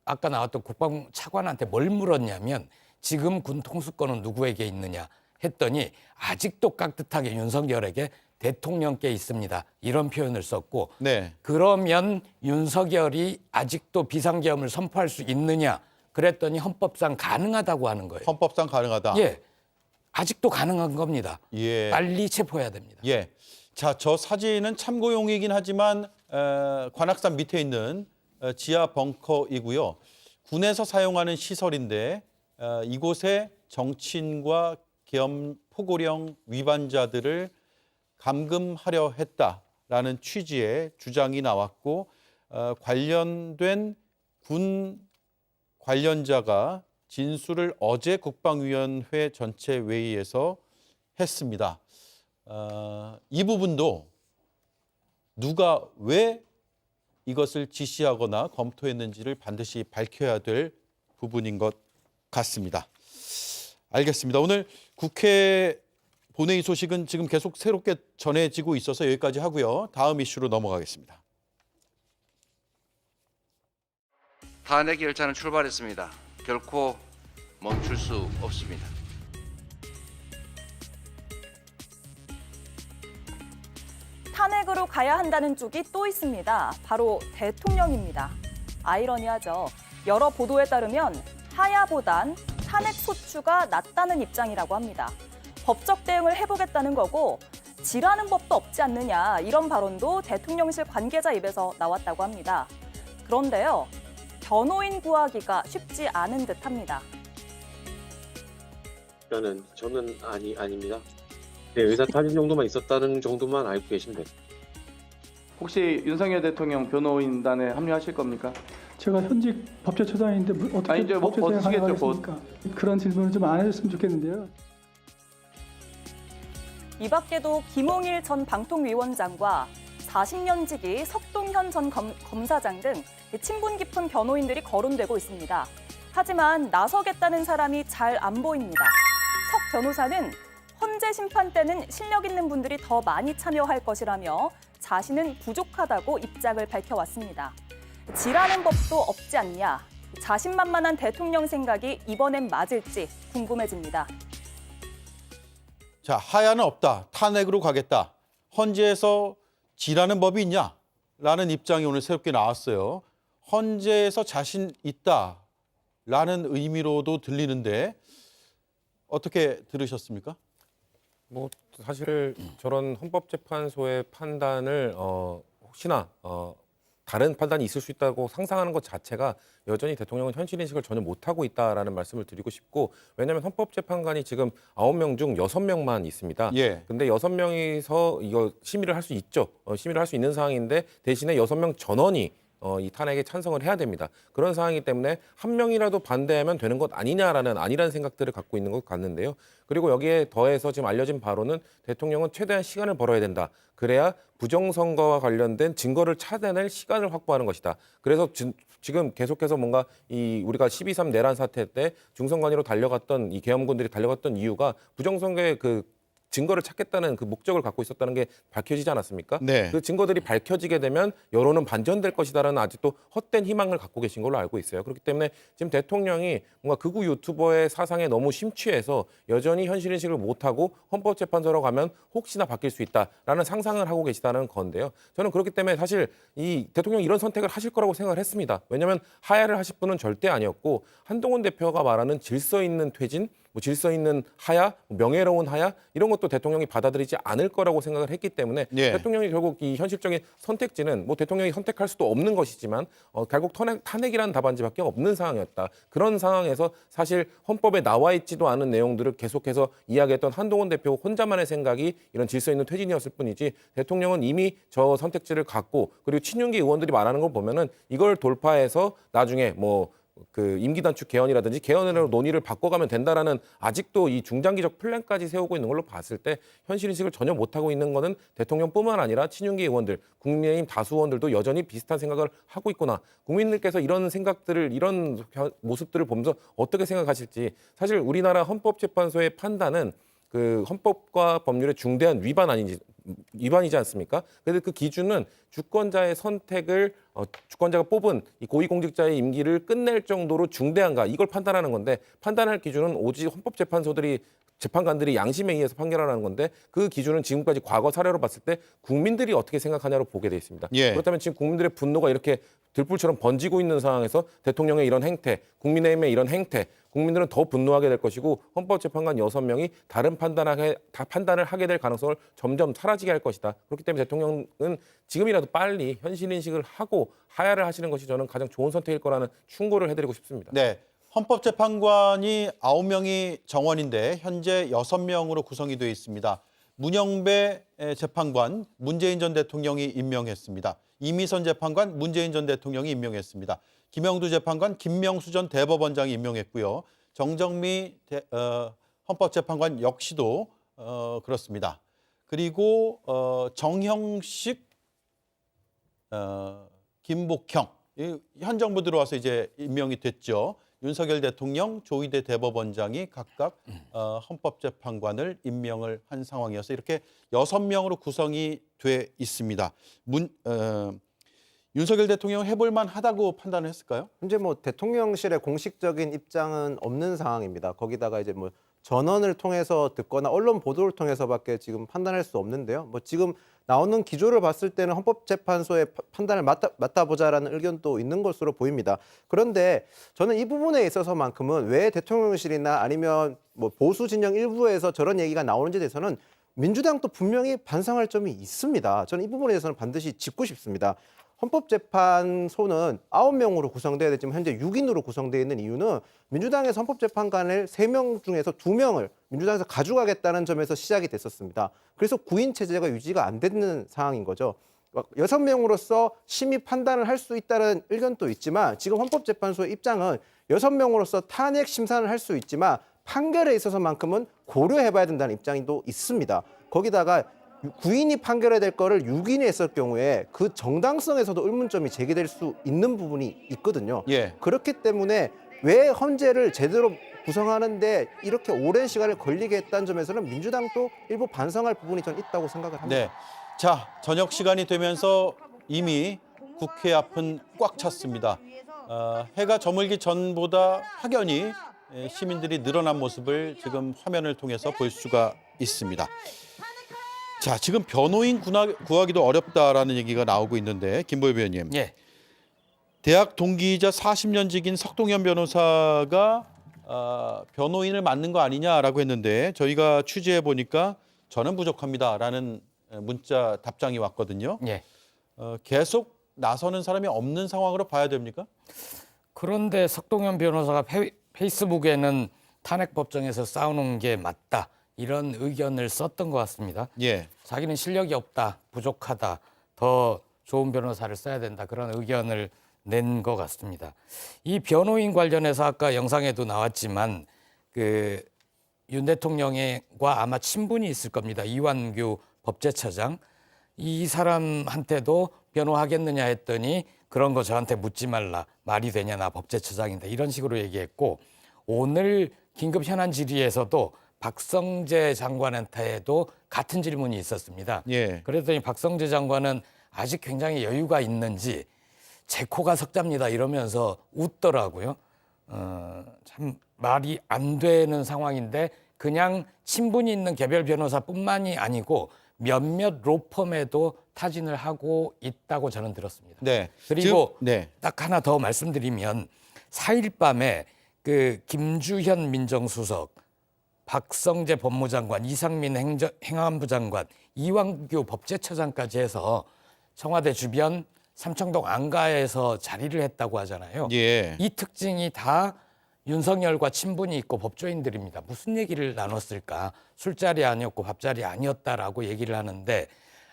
아까 나왔던 국방부 차관한테 뭘 물었냐면 지금 군 통수권은 누구에게 있느냐 했더니 아직도 깍듯하게 윤석열에게 대통령께 있습니다. 이런 표현을 썼고 네. 그러면 윤석열이 아직도 비상계엄을 선포할 수 있느냐 그랬더니 헌법상 가능하다고 하는 거예요. 헌법상 가능하다. 예, 아직도 가능한 겁니다. 예. 빨리 체포해야 됩니다. 예. 자, 저 사진은 참고용이긴 하지만 관악산 밑에 있는 지하 벙커이고요. 군에서 사용하는 시설인데 이곳에 정치인과 계엄 포고령 위반자들을 감금하려 했다라는 취지의 주장이 나왔고 관련된 군 관련자가 진술을 어제 국방위원회 전체 회의에서 했습니다. 이 부분도 누가 왜 이것을 지시하거나 검토했는지를 반드시 밝혀야 될 부분인 것 같습니다. 알겠습니다. 오늘 국회 본회의 소식은 지금 계속 새롭게 전해지고 있어서 여기까지 하고요. 다음 이슈로 넘어가겠습니다. 탄핵 열차는 출발했습니다. 결코 멈출 수 없습니다. 탄핵으로 가야 한다는 쪽이 또 있습니다. 바로 대통령입니다. 아이러니하죠. 여러 보도에 따르면 하야보단 탄핵 소추가 낫다는 입장이라고 합니다. 법적 대응을 해보겠다는 거고 지라는 법도 없지 않느냐 이런 발언도 대통령실 관계자 입에서 나왔다고 합니다. 그런데요. 변호인 구하기가 쉽지 않은 듯합니다. 저는 아닙니다. 네, 의사 타진 정도만 있었다는 정도만 알고 계시면 돼요. 혹시 윤석열 대통령 변호인단에 합류하실 겁니까? 제가 현직 법제처장인데 어떻게 아니죠, 법제처장에 어떻게 가겠습니까? 그런 질문을 좀 안 해줬으면 좋겠는데요. 이 밖에도 김홍일 전 방통위원장과 40년지기 석동현 전 검사장 등 친분 깊은 변호인들이 거론되고 있습니다. 하지만 나서겠다는 사람이 잘 안 보입니다. 석 변호사는 헌재 심판 때는 실력 있는 분들이 더 많이 참여할 것이라며 자신은 부족하다고 입장을 밝혀왔습니다. 지라는 법도 없지 않냐. 자신만만한 대통령 생각이 이번엔 맞을지 궁금해집니다. 자, 하야는 없다. 탄핵으로 가겠다. 헌재에서 지라는 법이 있냐? 라는 입장이 오늘 새롭게 나왔어요. 헌재에서 자신 있다. 라는 의미로도 들리는데 어떻게 들으셨습니까? 뭐 사실 저런 헌법재판소의 판단을 혹시나 다른 판단이 있을 수 있다고 상상하는 것 자체가 여전히 대통령은 현실 인식을 전혀 못하고 있다라는 말씀을 드리고 싶고, 왜냐하면 헌법재판관이 지금 9명 중 6명만 있습니다. 예. 근데 6명이서 이거 심의를 할 수 있죠. 심의를 할 수 있는 상황인데 대신에 6명 전원이 이 탄핵에 찬성을 해야 됩니다. 그런 상황이기 때문에 한 명이라도 반대하면 되는 것 아니냐라는 생각들을 갖고 있는 것 같는데요. 그리고 여기에 더해서 지금 알려진 바로는 대통령은 최대한 시간을 벌어야 된다. 그래야 부정선거와 관련된 증거를 찾아낼 시간을 확보하는 것이다. 그래서 지금 계속해서 뭔가 우리가 12.3 내란 사태 때 중선관위로 달려갔던 이 계엄군들이 달려갔던 이유가 부정선거의 그 증거를 찾겠다는 그 목적을 갖고 있었다는 게 밝혀지지 않았습니까? 네. 그 증거들이 밝혀지게 되면 여론은 반전될 것이다라는 아직도 헛된 희망을 갖고 계신 걸로 알고 있어요. 그렇기 때문에 지금 대통령이 뭔가 극우 유튜버의 사상에 너무 심취해서 여전히 현실인식을 못하고 헌법재판소로 가면 혹시나 바뀔 수 있다라는 상상을 하고 계시다는 건데요. 저는 그렇기 때문에 사실 이 대통령이 이런 선택을 하실 거라고 생각을 했습니다. 왜냐하면 하야를 하실 분은 절대 아니었고, 한동훈 대표가 말하는 질서 있는 퇴진, 질서 있는 하야, 명예로운 하야, 이런 것도 대통령이 받아들이지 않을 거라고 생각을 했기 때문에 예. 대통령이 결국 이 현실적인 선택지는 대통령이 선택할 수도 없는 것이지만 결국 탄핵이라는 답안지밖에 없는 상황이었다. 그런 상황에서 사실 헌법에 나와 있지도 않은 내용들을 계속해서 이야기했던 한동훈 대표 혼자만의 생각이 이런 질서 있는 퇴진이었을 뿐이지, 대통령은 이미 저 선택지를 갖고, 그리고 친윤계 의원들이 말하는 걸 보면은 이걸 돌파해서 나중에 그 임기 단축 개헌이라든지 개헌으로 논의를 바꿔가면 된다라는 아직도 이 중장기적 플랜까지 세우고 있는 걸로 봤을 때 현실 인식을 전혀 못하고 있는 거는 대통령뿐만 아니라 친윤계 의원들, 국민의힘 다수 의원들도 여전히 비슷한 생각을 하고 있구나. 국민들께서 이런 생각들을, 이런 모습들을 보면서 어떻게 생각하실지. 사실 우리나라 헌법재판소의 판단은 그 헌법과 법률의 중대한 위반이지 않습니까? 그런데 그 기준은 주권자의 선택을 주권자가 뽑은 이 고위공직자의 임기를 끝낼 정도로 중대한가, 이걸 판단하는 건데, 판단할 기준은 오직 헌법재판소들이, 재판관들이 양심에 의해서 판결하라는 건데, 그 기준은 지금까지 과거 사례로 봤을 때 국민들이 어떻게 생각하냐로 보게 돼 있습니다. 예. 그렇다면 지금 국민들의 분노가 이렇게 들불처럼 번지고 있는 상황에서 대통령의 이런 행태, 국민의힘의 이런 행태, 국민들은 더 분노하게 될 것이고, 헌법재판관 6명이 다른 판단을 하게 될 가능성을 점점 사라지게 할 것이다. 그렇기 때문에 대통령은 지금이라도 빨리 현실인식을 하고 하야를 하시는 것이 저는 가장 좋은 선택일 거라는 충고를 해드리고 싶습니다. 네. 헌법재판관이 9명이 정원인데 현재 6명으로 구성이 되어 있습니다. 문영배 재판관, 문재인 전 대통령이 임명했습니다. 이미선 재판관, 문재인 전 대통령이 임명했습니다. 김영두 재판관, 김명수 전 대법원장이 임명했고요. 정정미 헌법재판관 역시도 그렇습니다. 그리고 정형식, 김복형, 현 정부 들어와서 이제 임명이 됐죠. 윤석열 대통령, 조희대 대법원장이 각각 헌법재판관을 임명을 한 상황이어서 이렇게 6명으로 구성이 돼 있습니다. 윤석열 대통령은 해볼 만하다고 판단을 했을까요? 현재 대통령실의 공식적인 입장은 없는 상황입니다. 거기다가 이제 전원을 통해서 듣거나 언론 보도를 통해서밖에 지금 판단할 수 없는데요. 지금 나오는 기조를 봤을 때는 헌법재판소의 판단을 맡아보자라는 의견도 있는 것으로 보입니다. 그런데 저는 이 부분에 있어서만큼은 왜 대통령실이나 아니면 보수 진영 일부에서 저런 얘기가 나오는지에 대해서는 민주당도 분명히 반성할 점이 있습니다. 저는 이 부분에 대해서는 반드시 짚고 싶습니다. 헌법재판소는 9명으로 구성되어야 되지만 현재 6인으로 구성되어 있는 이유는 민주당에서 헌법재판관을 3명 중에서 2명을 민주당에서 가져가겠다는 점에서 시작이 됐었습니다. 그래서 9인 체제가 유지가 안 되는 상황인 거죠. 6명으로서 심의 판단을 할 수 있다는 의견도 있지만 지금 헌법재판소의 입장은 6명으로서 탄핵 심사를 할 수 있지만 판결에 있어서만큼은 고려해봐야 된다는 입장도 있습니다. 거기다가 9인이 판결해야 될 거를 6인이 했을 경우에 그 정당성에서도 의문점이 제기될 수 있는 부분이 있거든요. 예. 그렇기 때문에 왜 헌재를 제대로 구성하는데 이렇게 오랜 시간을 걸리게 했다는 점에서는 민주당도 일부 반성할 부분이 전 있다고 생각을 합니다. 네. 자, 저녁 시간이 되면서 이미 국회 앞은 꽉 찼습니다. 해가 저물기 전보다 확연히 시민들이 늘어난 모습을 지금 화면을 통해서 볼 수가 있습니다. 자, 지금 변호인 구하기도 어렵다라는 얘기가 나오고 있는데 김보엽 의원님. 예. 대학 동기이자 40년직인 석동현 변호사가 변호인을 맡는 거 아니냐라고 했는데 저희가 취재해 보니까 저는 부족합니다라는 문자 답장이 왔거든요. 예. 계속 나서는 사람이 없는 상황으로 봐야 됩니까? 그런데 석동현 변호사가 페이스북에는 탄핵 법정에서 싸우는 게 맞다 이런 의견을 썼던 것 같습니다. 예. 자기는 실력이 없다, 부족하다, 더 좋은 변호사를 써야 된다 그런 의견을 낸 것 같습니다. 이 변호인 관련해서 아까 영상에도 나왔지만 그 윤 대통령과 아마 친분이 있을 겁니다. 이완규 법제처장. 이 사람한테도 변호하겠느냐 했더니 그런 거 저한테 묻지 말라. 말이 되냐 나 법제처장인데 이런 식으로 얘기했고 오늘 긴급 현안 질의에서도 박성재 장관한테도 같은 질문이 있었습니다. 예. 그랬더니 박성재 장관은 아직 굉장히 여유가 있는지 제 코가 석자입니다 이러면서 웃더라고요. 참 말이 안 되는 상황인데 그냥 친분이 있는 개별 변호사뿐만이 아니고 몇몇 로펌에도 타진을 하고 있다고 저는 들었습니다. 네. 그리고 네. 딱 하나 더 말씀드리면 4일 밤에 그 김주현 민정수석, 박성재 법무장관, 이상민 행안부 장관, 이완규 법제처장까지 해서 청와대 주변 삼청동 안가에서 자리를 했다고 하잖아요. 예. 이 특징이 다 윤석열과 친분이 있고 법조인들입니다. 무슨 얘기를 나눴을까? 술자리 아니었고 밥자리 아니었다라고 얘기를 하는데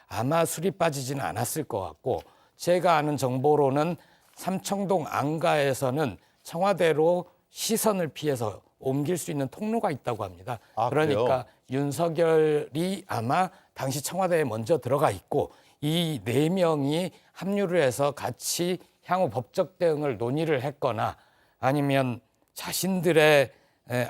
아마 술이 빠지지는 않았을 것 같고 제가 아는 정보로는 삼청동 안가에서는 청와대로 시선을 피해서 옮길 수 있는 통로가 있다고 합니다. 그러니까 그래요? 윤석열이 아마 당시 청와대에 먼저 들어가 있고 이 4명이 합류를 해서 같이 향후 법적 대응을 논의를 했거나 아니면 자신들의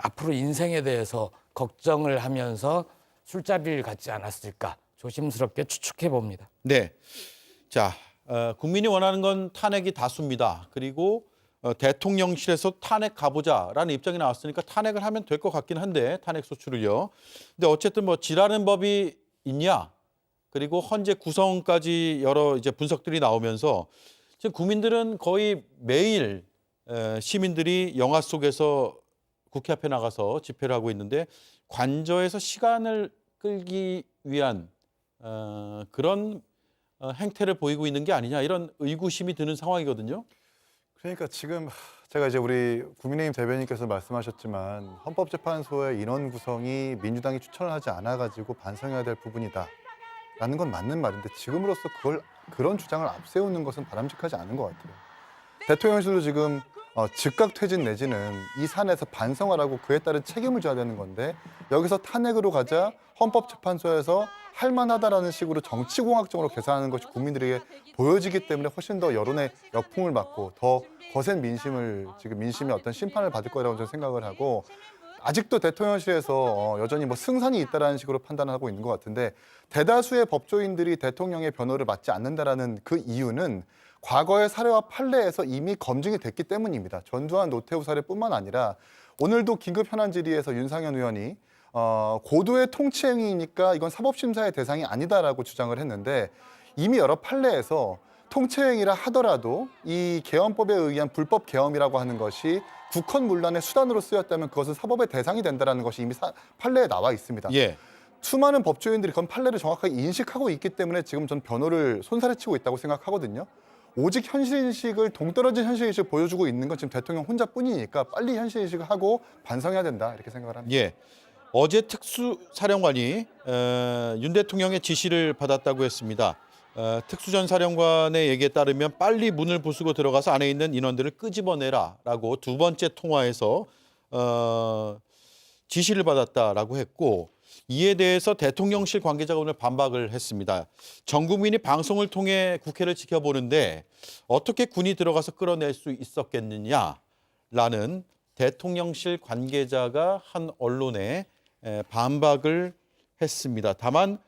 앞으로 인생에 대해서 걱정을 하면서 술자리를 갖지 않았을까 조심스럽게 추측해 봅니다. 네. 자, 국민이 원하는 건 탄핵이 다수입니다. 그리고 대통령실에서 탄핵 가보자라는 입장이 나왔으니까 탄핵을 하면 될 것 같긴 한데 탄핵 소추를요. 근데 어쨌든 뭐 지라는 법이 있냐? 그리고 헌재 구성까지 여러 이제 분석들이 나오면서 지금 국민들은 거의 매일 시민들이 영화 속에서 국회 앞에 나가서 집회를 하고 있는데 관저에서 시간을 끌기 위한 그런 행태를 보이고 있는 게 아니냐 이런 의구심이 드는 상황이거든요. 그러니까 지금 제가 이제 우리 국민의힘 대변인께서 말씀하셨지만 헌법재판소의 인원 구성이 민주당이 추천을 하지 않아가지고 반성해야 될 부분이다라는 건 맞는 말인데 지금으로서 그런 주장을 앞세우는 것은 바람직하지 않은 것 같아요. 대통령실도 지금 즉각 퇴진 내지는 이 사안에서 반성하라고 그에 따른 책임을 져야 되는 건데 여기서 탄핵으로 가자 헌법재판소에서 할만하다라는 식으로 정치공학적으로 계산하는 것이 국민들에게 보여지기 때문에 훨씬 더 여론의 역풍을 맞고 더 거센 민심의 어떤 심판을 받을 거라고 저는 생각을 하고 아직도 대통령실에서 여전히 뭐 승산이 있다라는 식으로 판단하고 있는 것 같은데 대다수의 법조인들이 대통령의 변호를 맡지 않는다라는 그 이유는 과거의 사례와 판례에서 이미 검증이 됐기 때문입니다. 전두환 노태우 사례뿐만 아니라 오늘도 긴급 현안 질의에서 윤상현 의원이 고도의 통치행위니까 이건 사법심사의 대상이 아니다라고 주장을 했는데 이미 여러 판례에서 통치행위라 하더라도 이 개헌법에 의한 불법 개헌이라고 하는 것이 국헌 문란의 수단으로 쓰였다면 그것은 사법의 대상이 된다는 것이 이미 판례에 나와 있습니다. 예. 수많은 법조인들이 그런 판례를 정확하게 인식하고 있기 때문에 지금 전 변호를 손살에 치고 있다고 생각하거든요. 오직 현실인식을 동떨어진 현실인식을 보여주고 있는 건 지금 대통령 혼자뿐이니까 빨리 현실인식을 하고 반성해야 된다 이렇게 생각을 합니다. 예. 어제 특수사령관이 윤 대통령의 지시를 받았다고 했습니다. 특수전 사령관의 얘기에 따르면 빨리 문을 부수고 들어가서 안에 있는 인원들을 끄집어내라라고 두 번째 통화에서 지시를 받았다라고 했고 이에 대해서 대통령실 관계자가 오늘 반박을 했습니다. 전 국민이 방송을 통해 국회를 지켜보는데 어떻게 군이 들어가서 끌어낼 수 있었겠느냐라는 라는 대통령실 관계자가 한 언론에 반박을 했습니다. 다만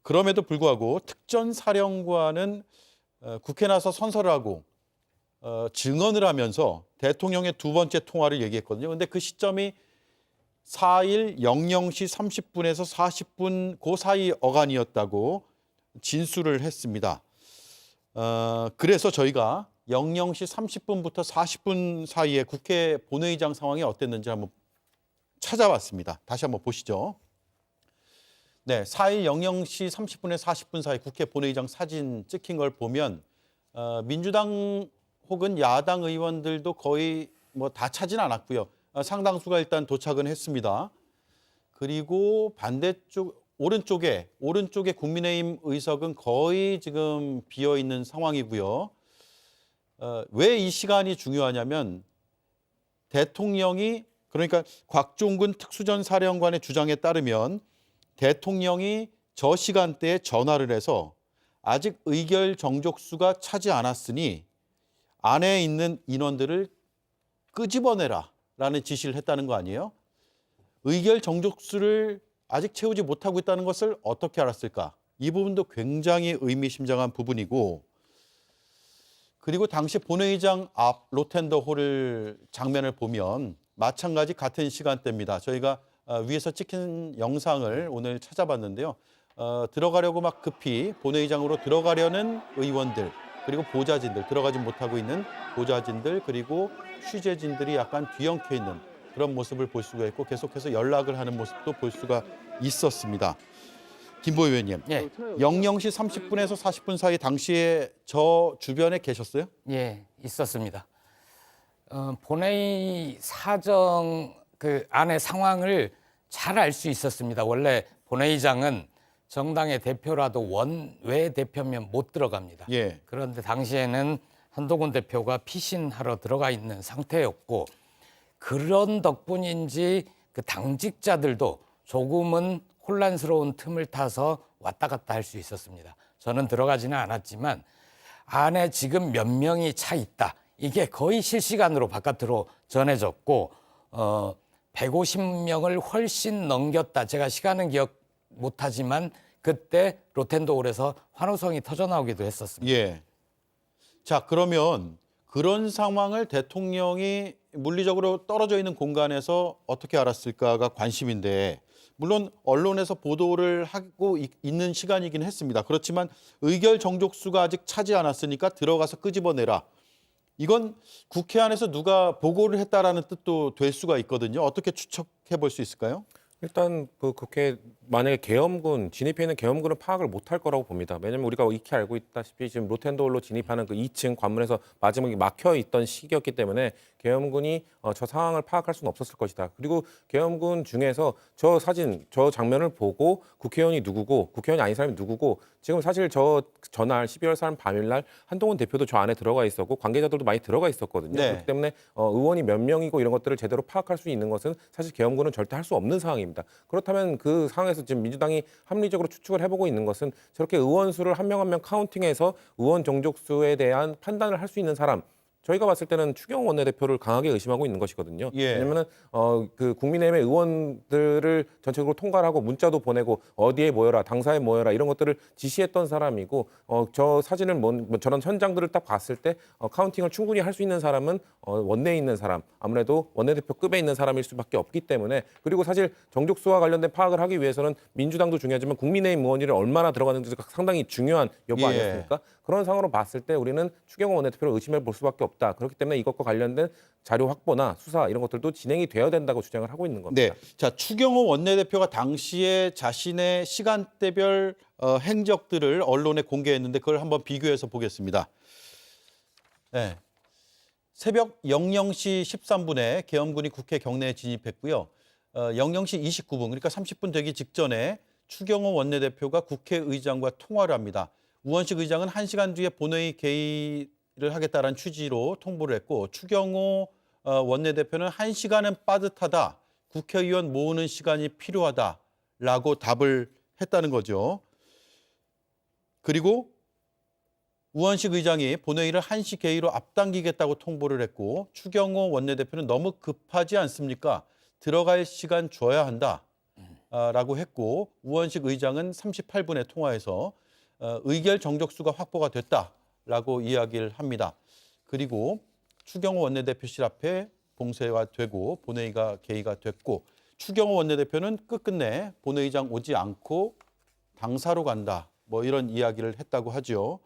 그럼에도 불구하고 특전사령관은 국회 나서 선서를 하고 증언을 하면서 대통령의 두 번째 통화를 얘기했거든요. 그런데 그 시점이 4일 00시 30분에서 40분 그 사이 어간이었다고 진술을 했습니다. 그래서 저희가 00시 30분부터 40분 사이에 국회 본회의장 상황이 어땠는지 한번 찾아봤습니다. 다시 한번 보시죠. 네, 4일 00시 30분에 40분 사이 국회 본회의장 사진 찍힌 걸 보면 민주당 혹은 야당 의원들도 거의 뭐 다 차진 않았고요. 상당수가 일단 도착은 했습니다. 그리고 반대쪽 오른쪽에 국민의힘 의석은 거의 지금 비어 있는 상황이고요. 왜 이 시간이 중요하냐면 대통령이 그러니까 곽종근 특수전사령관의 주장에 따르면 대통령이 저 시간대에 전화를 해서 아직 의결 정족수가 차지 않았으니 안에 있는 인원들을 끄집어내라라는 지시를 했다는 거 아니에요? 의결 정족수를 아직 채우지 못하고 있다는 것을 어떻게 알았을까? 이 부분도 굉장히 의미심장한 부분이고 그리고 당시 본회의장 앞 로텐더 홀 장면을 보면 마찬가지 같은 시간대입니다. 저희가 위에서 찍힌 영상을 오늘 찾아봤는데요. 들어가려고 막 급히 본회의장으로 들어가려는 의원들 그리고 보좌진들, 들어가지 못하고 있는 보좌진들 그리고 취재진들이 약간 뒤엉켜 있는 그런 모습을 볼 수가 있고 계속해서 연락을 하는 모습도 볼 수가 있었습니다. 김보희 의원님, 예. 00시 30분에서 40분 사이 당시에 저 주변에 계셨어요? 예, 있었습니다. 본회의 사정 그 안의 상황을 잘 알 수 있었습니다. 원래 본회의장은 정당의 대표라도 원외 대표면 못 들어갑니다. 예. 그런데 당시에는 한동훈 대표가 피신하러 들어가 있는 상태였고 그런 덕분인지 그 당직자들도 조금은 혼란스러운 틈을 타서 왔다 갔다 할 수 있었습니다. 저는 들어가지는 않았지만 안에 지금 몇 명이 차 있다. 이게 거의 실시간으로 바깥으로 전해졌고 150명을 훨씬 넘겼다. 제가 시간은 기억 못하지만 그때 로텐도홀에서 환호성이 터져나오기도 했었습니다. 예. 자, 그러면 그런 상황을 대통령이 물리적으로 떨어져 있는 공간에서 어떻게 알았을까가 관심인데 물론 언론에서 보도를 하고 있는 시간이긴 했습니다. 그렇지만 의결 정족수가 아직 차지 않았으니까 들어가서 끄집어내라. 이건 국회 안에서 누가 보고를 했다라는 뜻도 될 수가 있거든요. 어떻게 추측해 볼 수 있을까요? 일단 그 국회 만약에 계엄군 진입해 있는 계엄군은 파악을 못할 거라고 봅니다. 왜냐하면 우리가 익히 알고 있다시피 지금 로텐도홀로 진입하는 그 2층 관문에서 마지막에 막혀 있던 시기였기 때문에 계엄군이 저 상황을 파악할 수는 없었을 것이다. 그리고 계엄군 중에서 저 사진, 저 장면을 보고 국회의원이 누구고 국회의원이 아닌 사람이 누구고 지금 사실 저 전날 12월 3일 밤일날 한동훈 대표도 저 안에 들어가 있었고 관계자들도 많이 들어가 있었거든요. 네. 그렇기 때문에 의원이 몇 명이고 이런 것들을 제대로 파악할 수 있는 것은 사실 계엄군은 절대 할 수 없는 상황입니다. 그렇다면 그 상황에서 지금 민주당이 합리적으로 추측을 해보고 있는 것은 저렇게 의원 수를 한 명 한 명 카운팅해서 의원 정족수에 대한 판단을 할 수 있는 사람 저희가 봤을 때는 추경호 원내대표를 강하게 의심하고 있는 것이거든요. 예. 왜냐하면 그 국민의힘의 의원들을 전체적으로 통과를 하고 문자도 보내고 어디에 모여라, 당사에 모여라 이런 것들을 지시했던 사람이고 저 사진을 저런 현장들을 딱 봤을 때 카운팅을 충분히 할 수 있는 사람은 원내에 있는 사람, 아무래도 원내대표급에 있는 사람일 수밖에 없기 때문에 그리고 사실 정족수와 관련된 파악을 하기 위해서는 민주당도 중요하지만 국민의힘 의원이 얼마나 들어가는지가 상당히 중요한 여부 예. 아니었습니까? 그런 상황으로 봤을 때 우리는 추경호 원내대표를 의심해 볼 수밖에 없다. 그렇기 때문에 이것과 관련된 자료 확보나 수사 이런 것들도 진행이 되어야 된다고 주장을 하고 있는 겁니다. 네. 자, 추경호 원내대표가 당시에 자신의 시간대별 행적들을 언론에 공개했는데 그걸 한번 비교해서 보겠습니다. 네. 새벽 00시 13분에 계엄군이 국회 경내에 진입했고요. 00시 29분, 그러니까 30분 되기 직전에 추경호 원내대표가 국회의장과 통화를 합니다. 우원식 의장은 1시간 뒤에 본회의 개의를 하겠다는 취지로 통보를 했고 추경호 원내대표는 1시간은 빠듯하다. 국회의원 모으는 시간이 필요하다라고 답을 했다는 거죠. 그리고 우원식 의장이 본회의를 1시 개의로 앞당기겠다고 통보를 했고 추경호 원내대표는 너무 급하지 않습니까? 들어갈 시간 줘야 한다. 라고 했고 우원식 의장은 38분에 통화해서 의결 정족수가 확보가 됐다라고 이야기를 합니다. 그리고 추경호 원내대표실 앞에 봉쇄가 되고 본회의가 개의가 됐고 추경호 원내대표는 끝끝내 본회의장 오지 않고 당사로 간다. 뭐 이런 이야기를 했다고 하죠.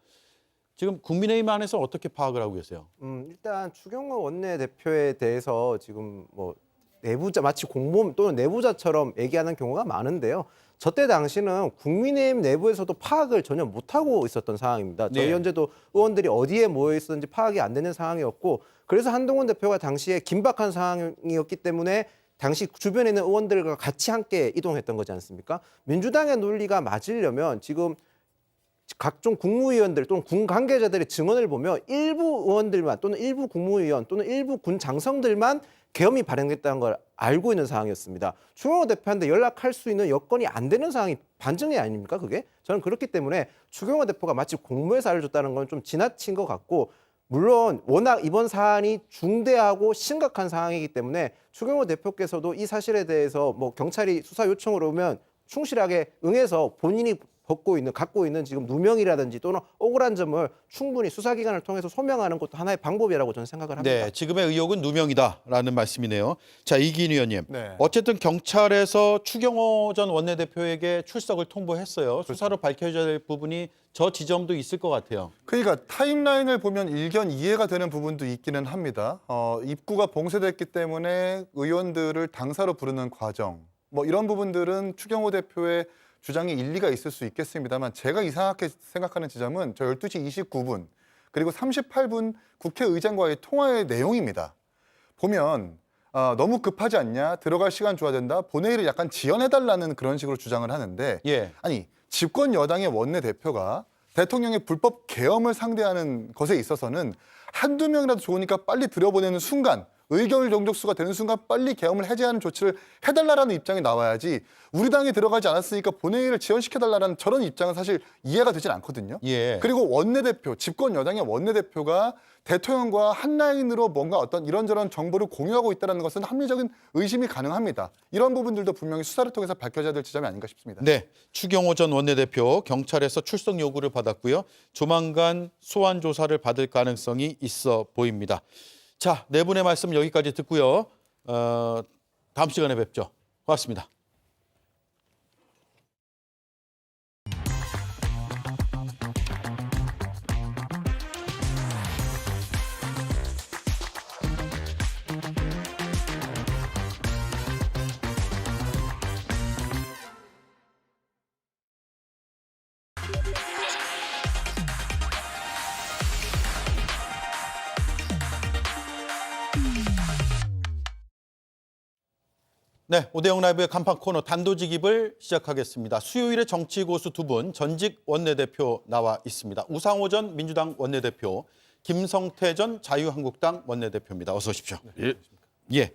지금 국민의힘 안에서 어떻게 파악을 하고 계세요? 일단 추경호 원내대표에 대해서 지금 뭐 내부자 마치 공무원 또는 내부자처럼 얘기하는 경우가 많은데요. 저때 당시는 국민의힘 내부에서도 파악을 전혀 못하고 있었던 상황입니다. 저희 네. 현재도 의원들이 어디에 모여 있었는지 파악이 안 되는 상황이었고 그래서 한동훈 대표가 당시에 긴박한 상황이었기 때문에 당시 주변에 있는 의원들과 같이 함께 이동했던 거지 않습니까? 민주당의 논리가 맞으려면 지금 각종 국무위원들 또는 군 관계자들의 증언을 보면 일부 의원들만 또는 일부 국무위원 또는 일부 군 장성들만 계엄이 발행됐다는 걸 알고 있는 상황이었습니다. 추경호 대표한테 연락할 수 있는 여건이 안 되는 상황이 반증이 아닙니까 그게? 저는 그렇기 때문에 추경호 대표가 마치 공모해서 알려줬다는 건 좀 지나친 것 같고 물론 워낙 이번 사안이 중대하고 심각한 상황이기 때문에 추경호 대표께서도 이 사실에 대해서 뭐 경찰이 수사 요청을 오면 충실하게 응해서 본인이 갖고 있는 지금 누명이라든지 또는 억울한 점을 충분히 수사기관을 통해서 소명하는 것도 하나의 방법이라고 저는 생각을 합니다. 네, 지금의 의혹은 누명이다라는 말씀이네요. 자, 이기인 의원님. 네. 어쨌든 경찰에서 추경호 전 원내대표에게 출석을 통보했어요. 수사로 밝혀져야 될 부분이 저 지점도 있을 것 같아요. 그러니까 타임라인을 보면 일견 이해가 되는 부분도 있기는 합니다. 입구가 봉쇄됐기 때문에 의원들을 당사로 부르는 과정, 뭐 이런 부분들은 추경호 대표의 주장이 일리가 있을 수 있겠습니다만 제가 이상하게 생각하는 지점은 저 12시 29분 그리고 38분 국회의장과의 통화의 내용입니다. 보면 너무 급하지 않냐? 들어갈 시간 줘야 된다. 본회의를 약간 지연해달라는 그런 식으로 주장을 하는데 예. 아니 집권 여당의 원내대표가 대통령의 불법 계엄을 상대하는 것에 있어서는 한두 명이라도 좋으니까 빨리 들여보내는 순간 의결 정족수가 되는 순간 빨리 계엄을 해제하는 조치를 해달라는 입장이 나와야지 우리 당이 들어가지 않았으니까 본회의를 지연시켜달라는 저런 입장은 사실 이해가 되진 않거든요. 예. 그리고 원내대표, 집권 여당의 원내대표가 대통령과 한 라인으로 뭔가 어떤 이런저런 정보를 공유하고 있다는 것은 합리적인 의심이 가능합니다. 이런 부분들도 분명히 수사를 통해서 밝혀져야 될 지점이 아닌가 싶습니다. 네, 추경호 전 원내대표 경찰에서 출석 요구를 받았고요. 조만간 소환 조사를 받을 가능성이 있어 보입니다. 자, 네 분의 말씀 여기까지 듣고요. 다음 시간에 뵙죠. 고맙습니다. 네, 오대영 라이브의 간판 코너 단도직입을 시작하겠습니다. 수요일에 정치 고수 두 분 전직 원내대표 나와 있습니다. 우상호 전 민주당 원내대표, 김성태 전 자유한국당 원내대표입니다. 어서 오십시오. 예.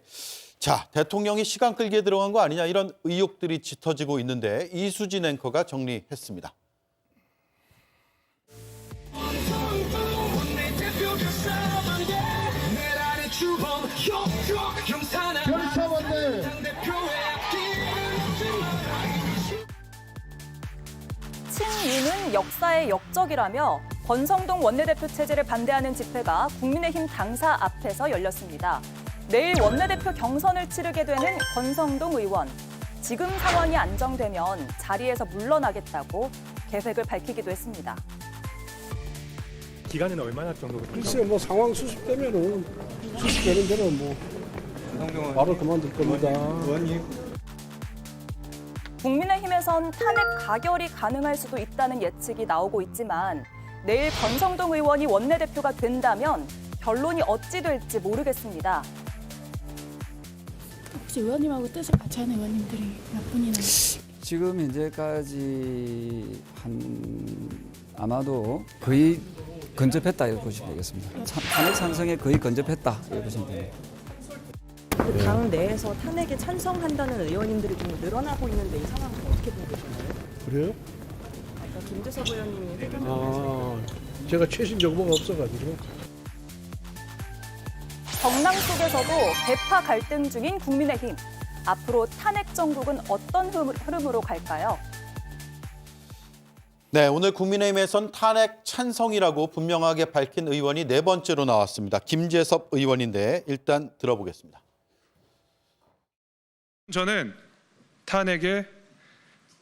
자, 대통령이 시간 끌기에 들어간 거 아니냐 이런 의혹들이 짙어지고 있는데 이수진 앵커가 정리했습니다. 친윤은 역사의 역적이라며 권성동 원내대표 체제를 반대하는 집회가 국민의힘 당사 앞에서 열렸습니다. 내일 원내대표 경선을 치르게 되는 권성동 의원. 지금 상황이 안정되면 자리에서 물러나겠다고 계획을 밝히기도 했습니다. 기간은 얼마나 정도? 글쎄 뭐 상황 수습되면은 수습되는 대로 뭐 바로 그만둘 겁니다. 국민의힘에선 탄핵 가결이 가능할 수도 있다는 예측이 나오고 있지만 내일 권성동 의원이 원내대표가 된다면 결론이 어찌 될지 모르겠습니다. 혹시 의원님하고 뜻을 같이 하는 의원님들이 몇 분이나? 지금 현재까지 아마도 거의 근접했다 이렇게 보시면 되겠습니다. 탄핵 찬성에 거의 근접했다 이렇게 보시면 됩니다. 당 내에서 탄핵에 찬성한다는 의원님들이 좀 늘어나고 있는데 이 상황을 어떻게 보고 계시나요? 그래요? 아까 김재섭 의원님이 제가 최신 정보가 없어가지고. 정당 속에서도 대파 갈등 중인 국민의힘. 앞으로 탄핵 정국은 어떤 흐름으로 갈까요? 네, 오늘 국민의힘에선 탄핵 찬성이라고 분명하게 밝힌 의원이 네 번째로 나왔습니다. 김재섭 의원인데 일단 들어보겠습니다. 저는 탄핵에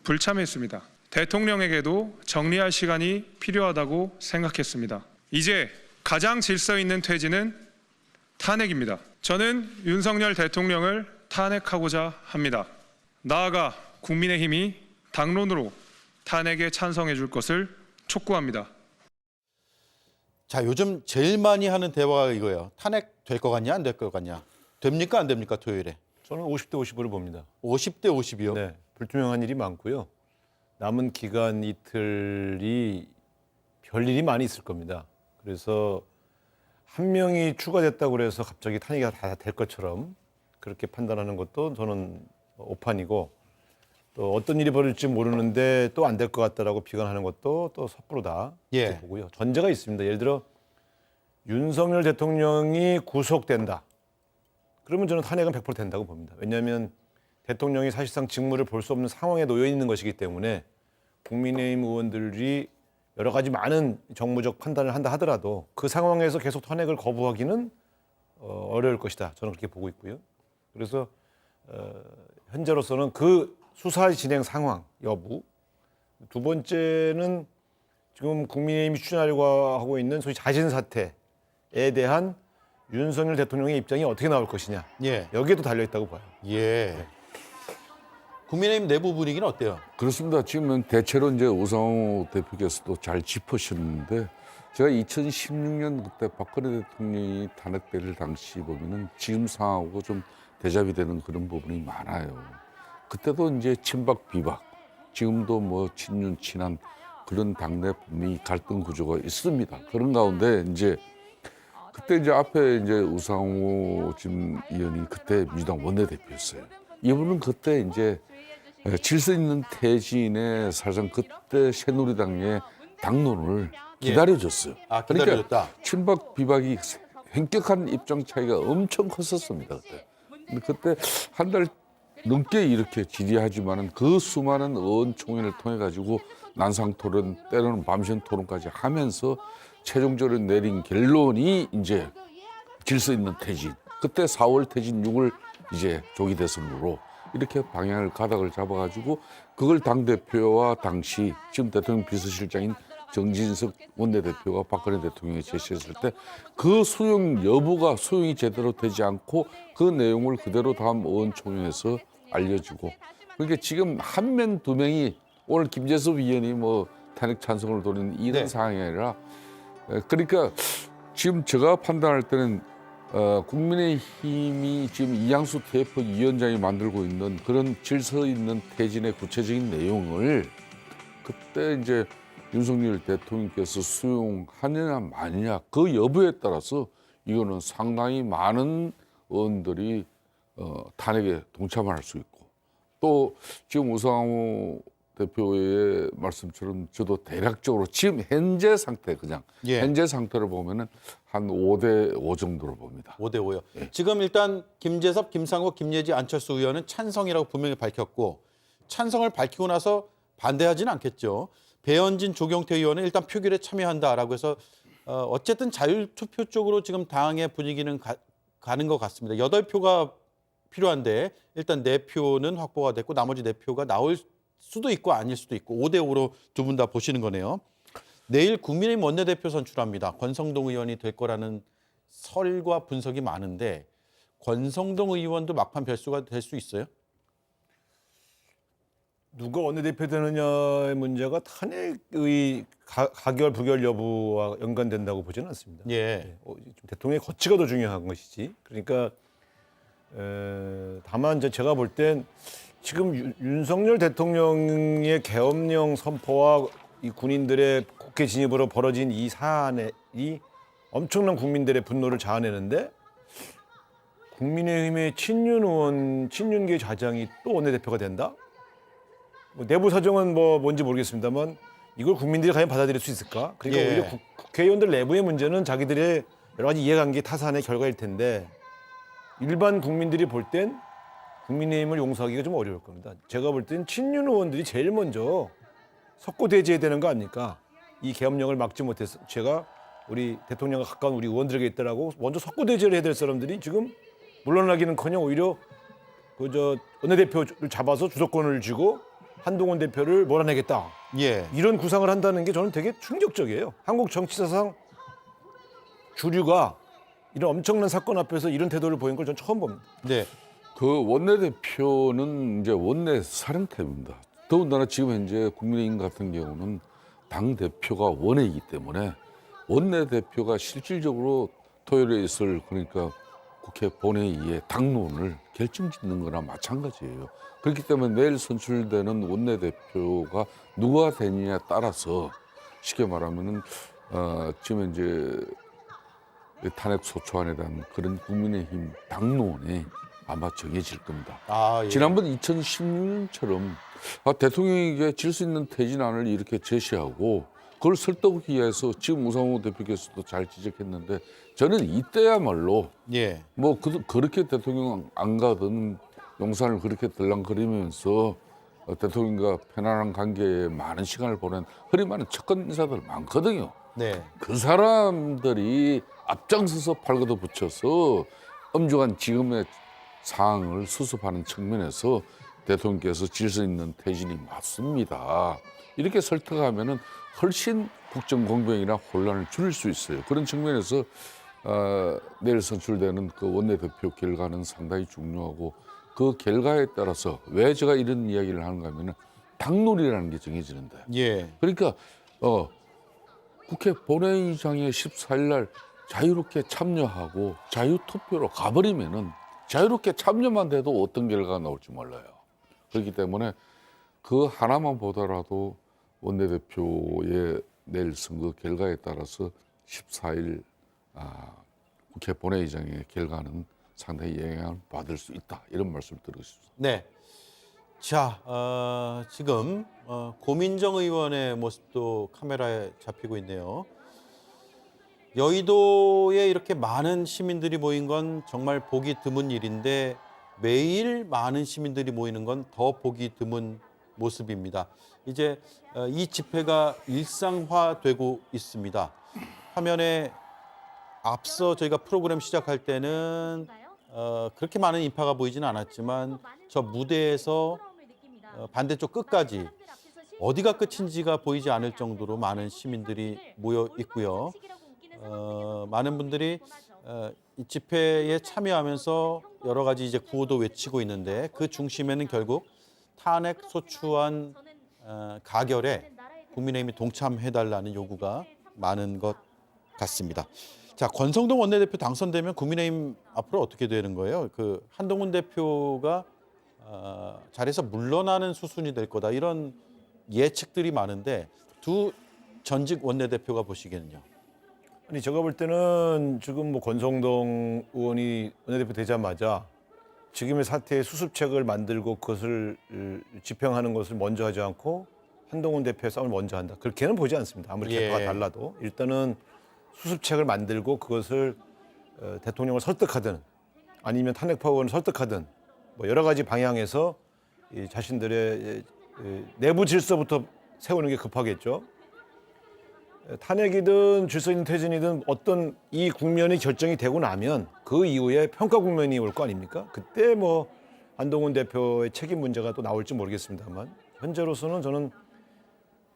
불참했습니다. 대통령에게도 정리할 시간이 필요하다고 생각했습니다. 이제 가장 질서 있는 퇴진은 탄핵입니다. 저는 윤석열 대통령을 탄핵하고자 합니다. 나아가 국민의힘이 당론으로 탄핵에 찬성해 줄 것을 촉구합니다. 자, 요즘 제일 많이 하는 대화가 이거예요. 탄핵 될 것 같냐, 안 될 것 같냐. 됩니까, 안 됩니까, 토요일에? 저는 50대 50으로 봅니다. 50대 50이요? 네, 불투명한 일이 많고요. 남은 기간 이틀이 별일이 많이 있을 겁니다. 그래서 한 명이 추가됐다고 해서 갑자기 탄핵이 다 될 것처럼 그렇게 판단하는 것도 저는 오판이고, 또 어떤 일이 벌어질지 모르는데 또 안 될 것 같다라고 비관하는 것도 또 섣부르다 이렇게 보고요. 전제가 있습니다. 예를 들어 윤석열 대통령이 구속된다. 그러면 저는 탄핵은 100% 된다고 봅니다. 왜냐하면 대통령이 사실상 직무를 볼 수 없는 상황에 놓여 있는 것이기 때문에 국민의힘 의원들이 여러 가지 많은 정무적 판단을 한다 하더라도 그 상황에서 계속 탄핵을 거부하기는 어려울 것이다. 저는 그렇게 보고 있고요. 그래서 현재로서는 그 수사 진행 상황 여부, 두 번째는 지금 국민의힘이 추진하려고 하고 있는 소위 자진 사퇴에 대한 윤석열 대통령의 입장이 어떻게 나올 것이냐. 여기에도 달려 있다고 봐요. 국민의힘 내부 분위기는 어때요? 그렇습니다. 지금은 대체로 이제 우상호 대표께서도 잘 짚으셨는데, 제가 2016년 그때 박근혜 대통령이 탄핵될 당시 보면은 지금 상황하고 좀 대잡이 되는 그런 부분이 많아요. 그때도 이제 친박 비박, 지금도 뭐 친윤 친한 그런 당내 분명히 갈등 구조가 있습니다. 그런 가운데 이제 그때 이제 앞에 이제 우상호 지금 의원이 그때 민주당 원내대표였어요. 이분은 그때 이제 질서 있는 퇴진에 사실상 그때 새누리당의 당론을 기다려줬어요. 아, 기다려줬다. 그러니까 친박 비박이 현격한 입장 차이가 엄청 컸었습니다. 그때. 근데 그때 한 달 넘게 이렇게 질의하지만은 그 수많은 의원총회를 통해 가지고 난상 토론, 때로는 밤샘 토론까지 하면서 최종적으로 내린 결론이 이제 질서 있는 퇴진. 그때 4월 퇴진 6월 이제 조기 대선으로 이렇게 방향을 가닥을 잡아가지고 그걸 당대표와 당시 지금 대통령 비서실장인 정진석 원내대표가 박근혜 대통령에 제시했을 때 그 수용 여부가 수용이 제대로 되지 않고 그 내용을 그대로 다음 의원총회에서 알려주고, 그러니까 지금 한 명 두 명이 오늘 김재섭 의원이 뭐 탄핵 찬성을 돌리는 이런 상황이 아니라, 그러니까 지금 제가 판단할 때는 국민의힘이 지금 이양수 TF 위원장이 만들고 있는 그런 질서 있는 퇴진의 구체적인 내용을 그때 이제 윤석열 대통령께서 수용하느냐 마느냐 그 여부에 따라서 이거는 상당히 많은 의원들이 탄핵에 동참을 할 수 있고, 또 지금 우상호 대표의 말씀처럼 저도 대략적으로 지금 현재 상태 현재 상태를 보면은 한 5대 5 정도로 봅니다. 5대 5요. 지금 일단 김재섭, 김상국, 김예지, 안철수 의원은 찬성이라고 분명히 밝혔고, 찬성을 밝히고 나서 반대하지는 않겠죠. 배현진, 조경태 의원은 일단 표결에 참여한다라고 해서 어쨌든 자율투표 쪽으로 지금 당의 분위기는 가는 것 같습니다. 8표가 필요한데 일단 4표는 확보가 됐고 나머지 4표가 나올 수도 있고 아닐 수도 있고 5대 5로 두 분 다 보시는 거네요. 내일 국민의힘 원내대표 선출합니다. 권성동 의원이 될 거라는 설과 분석이 많은데 권성동 의원도 막판 별수가 될 수 있어요? 누가 원내대표 되느냐의 문제가 탄핵의 가결 부결 여부와 연관된다고 보지는 않습니다. 대통령의 거치가 더 중요한 것이지. 그러니까 다만 이제 제가 볼 땐 지금 윤석열 대통령의 계엄령 선포와 이 군인들의 국회 진입으로 벌어진 이 사안이 엄청난 국민들의 분노를 자아내는데, 국민의힘의 친윤 의원, 친윤계 좌장이 또 원내대표가 된다? 뭐 내부 사정은 뭐 뭔지 모르겠습니다만 이걸 국민들이 과연 받아들일 수 있을까? 그러니까 예. 오히려 국회의원들 내부의 문제는 자기들의 여러 가지 이해관계 타산의 결과일 텐데 일반 국민들이 볼 땐 국민의힘을 용서하기가 좀 어려울 겁니다. 제가 볼 땐 친윤 의원들이 제일 먼저 석고대죄해야 되는 거 아닙니까? 이 계엄령을 막지 못해서 제가 우리 대통령과 가까운 우리 의원들에게 있더라고 먼저 석고대죄를 해야 될 사람들이 지금 물러나기는커녕 오히려 그 원내대표를 잡아서 주도권을 쥐고 한동훈 대표를 몰아내겠다. 예. 이런 구상을 한다는 게 저는 되게 충격적이에요. 한국 정치사상 주류가 이런 엄청난 사건 앞에서 이런 태도를 보인 걸 전 처음 봅니다. 네. 그 원내대표는 이제 원내 사령탑입니다. 더군다나 지금 현재 국민의힘 같은 경우는 당 대표가 원내이기 때문에 원내대표가 실질적으로 토요일에 있을 그러니까 국회 본회의에 당론을 결정짓는 거나 마찬가지예요. 그렇기 때문에 내일 선출되는 원내대표가 누가 되느냐에 따라서 쉽게 말하면은 지금 이제 탄핵 소추안에 대한 그런 국민의힘 당론이 아마 정해질 겁니다. 예. 지난번 2016년처럼 대통령에게 질 수 있는 퇴진안을 이렇게 제시하고 그걸 설득하기 위해서 지금 우상호 대표께서도 잘 지적했는데 저는 이때야말로 예. 뭐 그렇게 대통령 안 가든 용산을 그렇게 들랑거리면서 대통령과 편안한 관계에 많은 시간을 보낸 허리 많은 측근 인사들 많거든요. 네. 그 사람들이 앞장서서 팔고도 붙여서 엄중한 지금의 상황을 수습하는 측면에서 대통령께서 질서 있는 퇴진이 맞습니다. 이렇게 설득하면은 훨씬 국정 공병이나 혼란을 줄일 수 있어요. 그런 측면에서 내일 선출되는 그 원내대표 결과는 상당히 중요하고 그 결과에 따라서 왜 제가 이런 이야기를 하는가 하면은 당론이라는 게 정해지는데. 예. 그러니까 국회 본회의장에 14일 날 자유롭게 참여하고 자유투표로 가버리면은 자유롭게 참여만 돼도 어떤 결과가 나올지 몰라요. 그렇기 때문에 그 하나만 보더라도 원내대표의 내일 선거 결과에 따라서 14일 국회 본회의장의 결과는 상당히 영향을 받을 수 있다. 이런 말씀을 드리고 싶습니다. 네. 자, 지금 고민정 의원의 모습도 카메라에 잡히고 있네요. 여의도에 이렇게 많은 시민들이 모인 건 정말 보기 드문 일인데 매일 많은 시민들이 모이는 건 더 보기 드문 모습입니다. 이제 이 집회가 일상화되고 있습니다. 화면에 앞서 저희가 프로그램 시작할 때는 그렇게 많은 인파가 보이지는 않았지만 저 무대에서 반대쪽 끝까지 어디가 끝인지가 보이지 않을 정도로 많은 시민들이 모여 있고요. 많은 분들이 이 집회에 참여하면서 여러 가지 이제 구호도 외치고 있는데 그 중심에는 결국 탄핵 소추안 가결에 국민의힘이 동참해달라는 요구가 많은 것 같습니다. 자, 권성동 원내대표 당선되면 국민의힘 앞으로 어떻게 되는 거예요? 그 한동훈 대표가 자리에서 물러나는 수순이 될 거다 이런 예측들이 많은데 두 전직 원내대표가 보시기에는요? 아니 제가 볼 때는 지금 뭐 권성동 의원이 원내대표 되자마자 지금의 사태의 수습책을 만들고 그것을 집행하는 것을 먼저 하지 않고 한동훈 대표의 싸움을 먼저 한다. 그렇게는 보지 않습니다. 아무리 계파가 달라도 일단은 수습책을 만들고 그것을 대통령을 설득하든 아니면 탄핵파 의원을 설득하든 뭐 여러 가지 방향에서 이 자신들의 내부 질서부터 세우는 게 급하겠죠. 탄핵이든 질서 있는 퇴진이든 어떤 이 국면이 결정이 되고 나면 그 이후에 평가 국면이 올 거 아닙니까? 그때 뭐 한동훈 대표의 책임 문제가 또 나올지 모르겠습니다만 현재로서는 저는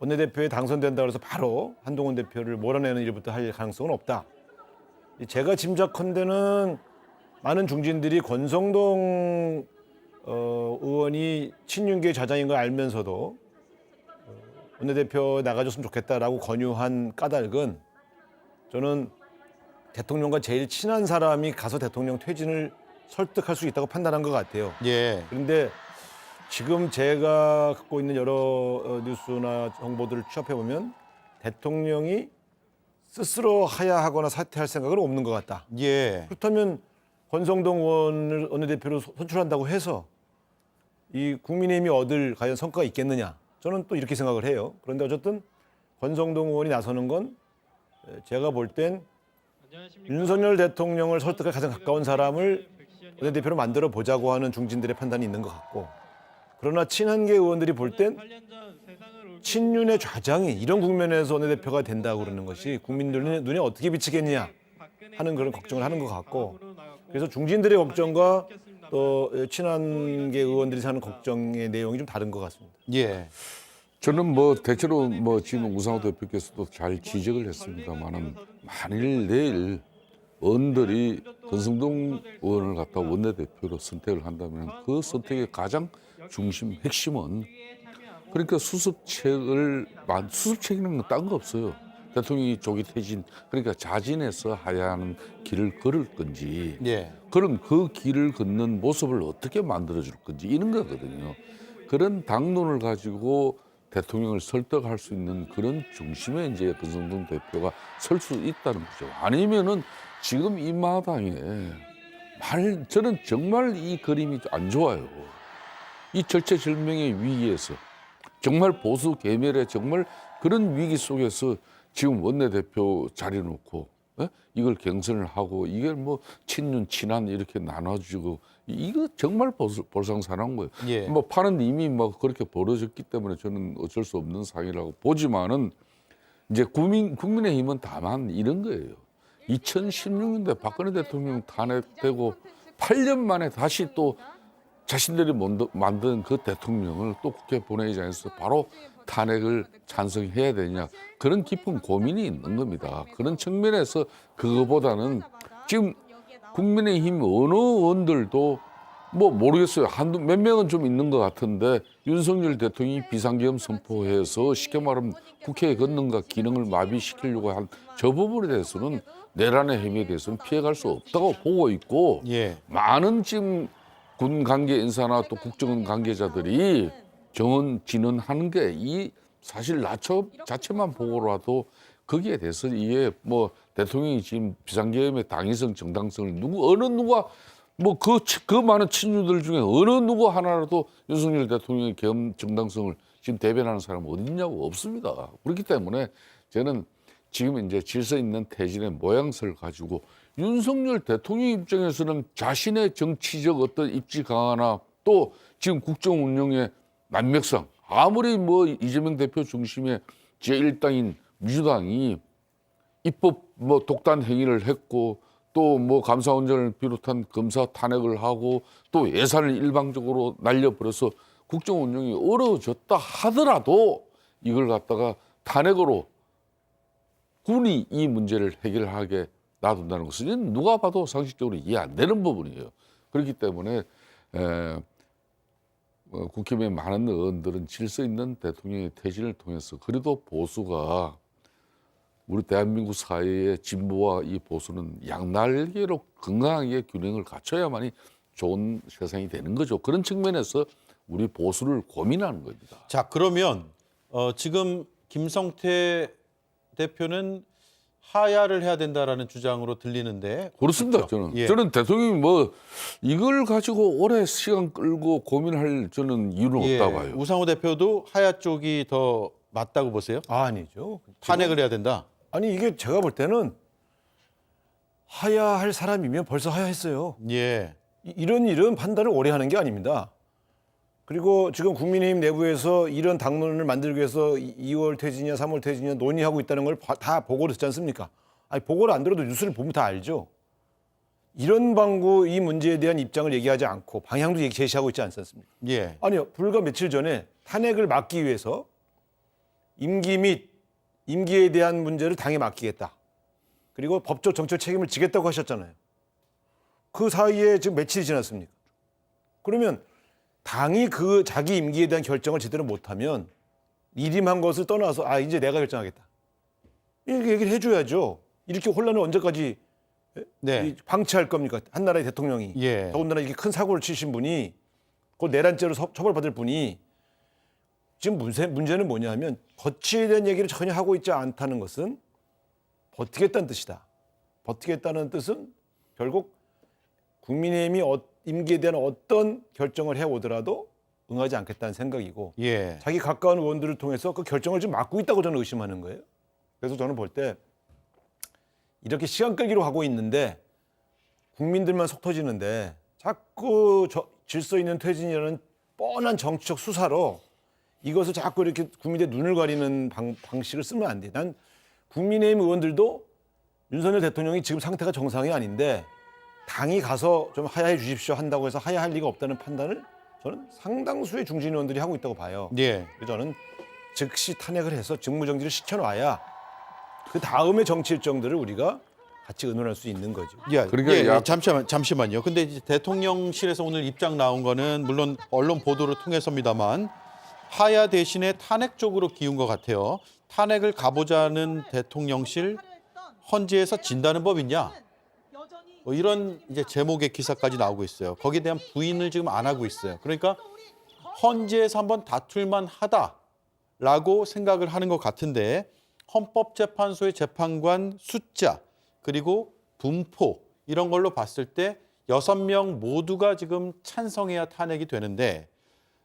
원내대표에 당선된다고 해서 바로 한동훈 대표를 몰아내는 일부터 할 가능성은 없다. 제가 짐작컨대는 많은 중진들이 권성동 의원이 친윤계 좌장인 걸 알면서도 원내대표 나가줬으면 좋겠다라고 권유한 까닭은 저는 대통령과 제일 친한 사람이 가서 대통령 퇴진을 설득할 수 있다고 판단한 것 같아요. 예. 그런데 지금 제가 갖고 있는 여러 뉴스나 정보들을 취합해보면 대통령이 스스로 하야하거나 사퇴할 생각은 없는 것 같다. 예. 그렇다면 권성동 의원을 원내대표로 선출한다고 해서 이 국민의힘이 얻을 과연 성과가 있겠느냐. 저는 또 이렇게 생각을 해요. 그런데 어쨌든 권성동 의원이 나서는 건 제가 볼 땐 윤석열 대통령을 설득할 가장 가까운 사람을 원내대표로 만들어 보자고 하는 중진들의 판단이 있는 것 같고, 그러나 친한계 의원들이 볼 땐 친윤의 좌장이 이런 국면에서 원내대표가 된다고 그러는 것이 국민들 눈에 어떻게 비치겠냐 하는 그런 걱정을 하는 것 같고, 그래서 중진들의 걱정과 또 친한계 의원들이 하는 걱정의 내용이 좀 다른 것 같습니다. 예. 저는 대체로 지금 우상호 대표께서도 잘 지적을 했습니다만은, 만일 내일 의원들이 권성동 의원을 갖다 원내대표로 선택을 한다면 그 선택의 가장 중심 핵심은, 그러니까 수습책이라는 건 딴 거 없어요. 대통령이 조기 퇴진, 그러니까 자진해서 하야 하는 길을 걸을 건지, 예. 그럼 그 길을 걷는 모습을 어떻게 만들어줄 건지, 이런 거거든요. 그런 당론을 가지고 대통령을 설득할 수 있는 그런 중심에 이제 권성동 대표가 설 수 있다는 거죠. 아니면은 지금 이 마당에 저는 정말 이 그림이 안 좋아요. 이 절체절명의 위기에서, 정말 보수 계멸의 정말 그런 위기 속에서 지금 원내대표 자리 놓고 이걸 경선을 하고, 이게 친윤 친한 이렇게 나눠주고, 이거 정말 볼상사나운 거예요. 예. 판은 이미 그렇게 벌어졌기 때문에 저는 어쩔 수 없는 상황이라고 보지만은, 이제 국민의힘은 다만 이런 거예요. 2016년대 박근혜 대통령 탄핵되고 8년 만에 다시 또 자신들이 만든 그 대통령을 또 국회 본회의장에서 바로 탄핵을 찬성해야 되냐, 그런 깊은 고민이 있는 겁니다. 그런 측면에서 그거보다는 지금 국민의힘 어느 의원들도 모르겠어요. 몇 명은 좀 있는 것 같은데, 윤석열 대통령이 비상계엄 선포해서 쉽게 말하면 국회의 권능과 기능을 마비시키려고 한 저 부분에 대해서는, 내란의 혐의에 대해서는 피해갈 수 없다고 보고 있고, 예. 많은 지금 군 관계 인사나 또 국정원 관계자들이 진언하는 게, 이 사실 나초 자체만 보고라도 거기에 대해서 이게 대통령이 지금 비상계엄의 당위성, 정당성을 어느 누가 그 많은 친구들 중에 어느 누구 하나라도 윤석열 대통령의 계엄 정당성을 지금 대변하는 사람은 어디 있냐고, 없습니다. 그렇기 때문에 저는 지금 이제 질서 있는 퇴진의 모양새를 가지고 윤석열 대통령 입장에서는 자신의 정치적 어떤 입지 강화나 또 지금 국정 운영의 난맥상, 아무리 이재명 대표 중심의 제1당인 민주당이 입법 독단 행위를 했고, 또 감사원장을 비롯한 검사 탄핵을 하고, 또 예산을 일방적으로 날려버려서 국정 운영이 어려워졌다 하더라도, 이걸 갖다가 탄핵으로 군이 이 문제를 해결하게 놔둔다는 것은 누가 봐도 상식적으로 이해 안 되는 부분이에요. 그렇기 때문에 국힘의 많은 의원들은 질서 있는 대통령의 퇴진을 통해서, 그래도 보수가, 우리 대한민국 사회의 진보와 이 보수는 양날개로 건강하게 균형을 갖춰야만이 좋은 세상이 되는 거죠. 그런 측면에서 우리 보수를 고민하는 겁니다. 자, 그러면 지금 김성태 대표는 하야를 해야 된다라는 주장으로 들리는데. 그렇습니다. 그렇죠? 저는 대통령이 이걸 가지고 오래 시간 끌고 고민할 저는 이유는 없다고 봐요. 우상호 대표도 하야 쪽이 더 맞다고 보세요? 아니죠. 탄핵을 해야 된다. 아니, 이게 제가 볼 때는 하야할 사람이면 벌써 하야했어요. 예. 이런 일은 판단을 오래 하는 게 아닙니다. 그리고 지금 국민의힘 내부에서 이런 당론을 만들기 위해서 2월 퇴진이냐 3월 퇴진이냐 논의하고 있다는 걸 다 보고를 듣지 않습니까? 아니, 보고를 안 들어도 뉴스를 보면 다 알죠. 이런 방구 이 문제에 대한 입장을 얘기하지 않고 방향도 제시하고 있지 않습니까? 예. 아니요, 불과 며칠 전에 탄핵을 막기 위해서 임기 및 임기에 대한 문제를 당에 맡기겠다. 그리고 법적 정책 책임을 지겠다고 하셨잖아요. 그 사이에 지금 며칠이 지났습니까? 그러면 당이 그 자기 임기에 대한 결정을 제대로 못하면 일임한 것을 떠나서 이제 내가 결정하겠다. 이렇게 얘기를 해줘야죠. 이렇게 혼란을 언제까지 방치할 겁니까? 한 나라의 대통령이. 더군다나 이렇게 큰 사고를 치신 분이, 그 내란죄로 처벌받을 분이, 지금 문제는 뭐냐면 거치에 대한 얘기를 전혀 하고 있지 않다는 것은 버티겠다는 뜻이다. 버티겠다는 뜻은 결국 국민의힘이 임기에 대한 어떤 결정을 해오더라도 응하지 않겠다는 생각이고 예. 자기 가까운 의원들을 통해서 그 결정을 좀 막고 있다고 저는 의심하는 거예요. 그래서 저는 볼 때 이렇게 시간 끌기로 하고 있는데 국민들만 속 터지는데 자꾸 질서 있는 퇴진이라는 뻔한 정치적 수사로 이것을 자꾸 이렇게 국민의 눈을 가리는 방식을 쓰면 안 돼. 난 국민의힘 의원들도 윤석열 대통령이 지금 상태가 정상이 아닌데 당이 가서 좀 하야해 주십시오 한다고 해서 하야할 리가 없다는 판단을 저는 상당수의 중진 의원들이 하고 있다고 봐요. 예. 그래서 저는 즉시 탄핵을 해서 직무정지를 시켜놔야 그 다음에 정치 일정들을 우리가 같이 의논할 수 있는 거죠. 예, 그러니까 잠시만요. 근데 이제 대통령실에서 오늘 입장 나온 거는 물론 언론 보도를 통해서입니다만 하야 대신에 탄핵 쪽으로 기운 것 같아요. 탄핵을 가보자는 대통령실 헌재에서 진다는 법 있냐? 뭐 이런 이제 제목의 기사까지 나오고 있어요. 거기에 대한 부인을 지금 안 하고 있어요. 그러니까 헌재에서 한번 다툴만 하다라고 생각을 하는 것 같은데 헌법재판소의 재판관 숫자 그리고 분포 이런 걸로 봤을 때 6명 모두가 지금 찬성해야 탄핵이 되는데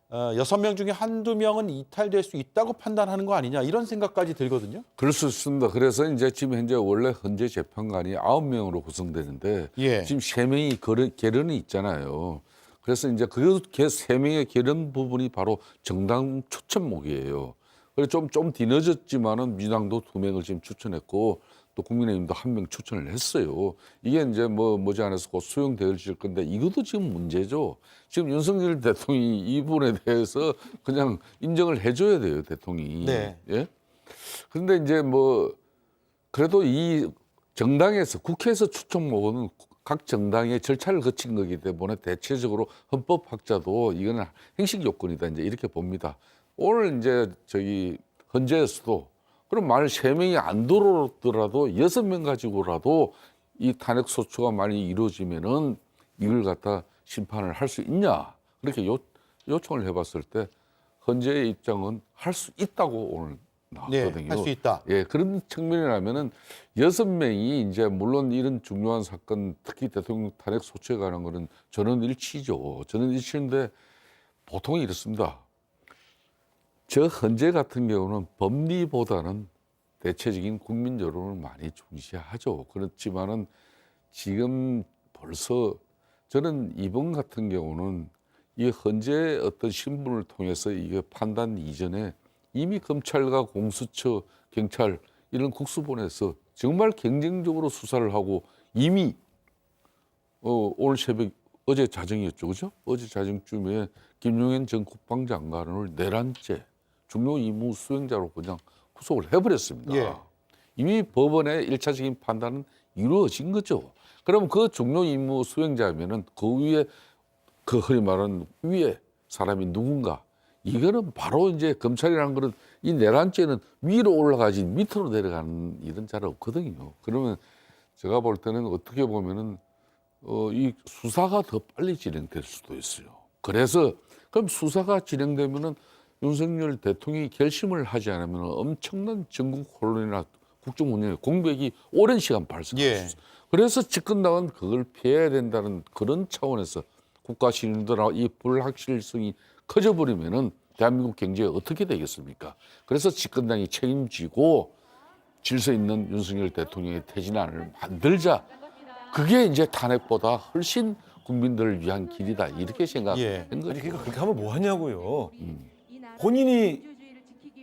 6명 중에 한두 명은 이탈될 수 있다고 판단하는 거 아니냐 이런 생각까지 들거든요. 그럴 수 있습니다. 그래서 이제 지금 현재 원래 헌재 재판관이 9명으로 구성되는데 예. 지금 3명이 계련이 있잖아요. 그래서 이제 그 3명의 계련 부분이 바로 정당 추천목이에요. 그래서 좀 뒤늦었지만은 민주당도 2명을 지금 추천했고 또 국민의힘도 1명 추천을 했어요. 이게 이제 머지않아서 곧 수용될 건데 이것도 지금 문제죠. 지금 윤석열 대통령이 이 부분에 대해서 그냥 인정을 해줘야 돼요, 대통령이. 네. 예? 그런데 이제 그래도 이 정당에서 국회에서 추천목은 각 정당의 절차를 거친 거기 때문에 대체적으로 헌법학자도 이거는 행식 요건이다 이제 이렇게 봅니다. 오늘 이제 헌재에서도 그럼 만약 3명이 안 들어오더라도 6명 가지고라도 이 탄핵 소추가 많이 이루어지면은 이걸 갖다 심판을 할 수 있냐 그렇게 요청을 해봤을 때 헌재의 입장은 할 수 있다고 오늘 나왔거든요. 네, 할 수 있다. 예, 그런 측면이라면은 6명이 이제 물론 이런 중요한 사건 특히 대통령 탄핵 소추에 관한 거는 전원일치죠. 전원일치인데 보통 이렇습니다. 저 헌재 같은 경우는 법리보다는 대체적인 국민 여론을 많이 중시하죠. 그렇지만은 지금 벌써 저는 이번 같은 경우는 이 헌재의 어떤 신분을 통해서 이게 판단 이전에 이미 검찰과 공수처, 경찰 이런 국수본에서 정말 경쟁적으로 수사를 하고 이미 오늘 새벽 어제 자정이었죠, 그죠? 어제 자정쯤에 김용현 전 국방장관을 내란죄 중요 임무 수행자로 그냥 구속을 해버렸습니다. 예. 이미 법원의 1차적인 판단은 이루어진 거죠. 그럼 그 중요 임무 수행자면은 그 위에 그 흔히 말하는 위에 사람이 누군가 이거는 바로 이제 검찰이라는 거는 이 내란죄는 위로 올라가지 밑으로 내려가는 일은 잘 없거든요. 그러면 제가 볼 때는 어떻게 보면은 이 수사가 더 빨리 진행될 수도 있어요. 그래서 그럼 수사가 진행되면은 윤석열 대통령이 결심을 하지 않으면 엄청난 전국 혼란이나 국정 운영에 공백이 오랜 시간 발생할 수 있어요. 그래서 집권당은 그걸 피해야 된다는 그런 차원에서 국가 신뢰도나 이 불확실성이 커져버리면은 대한민국 경제가 어떻게 되겠습니까? 그래서 집권당이 책임지고 질서 있는 윤석열 대통령의 퇴진안을 만들자. 그게 이제 탄핵보다 훨씬 국민들을 위한 길이다 이렇게 생각한 거죠. 아니 그러니까 그렇게 하면 뭐 하냐고요. 본인이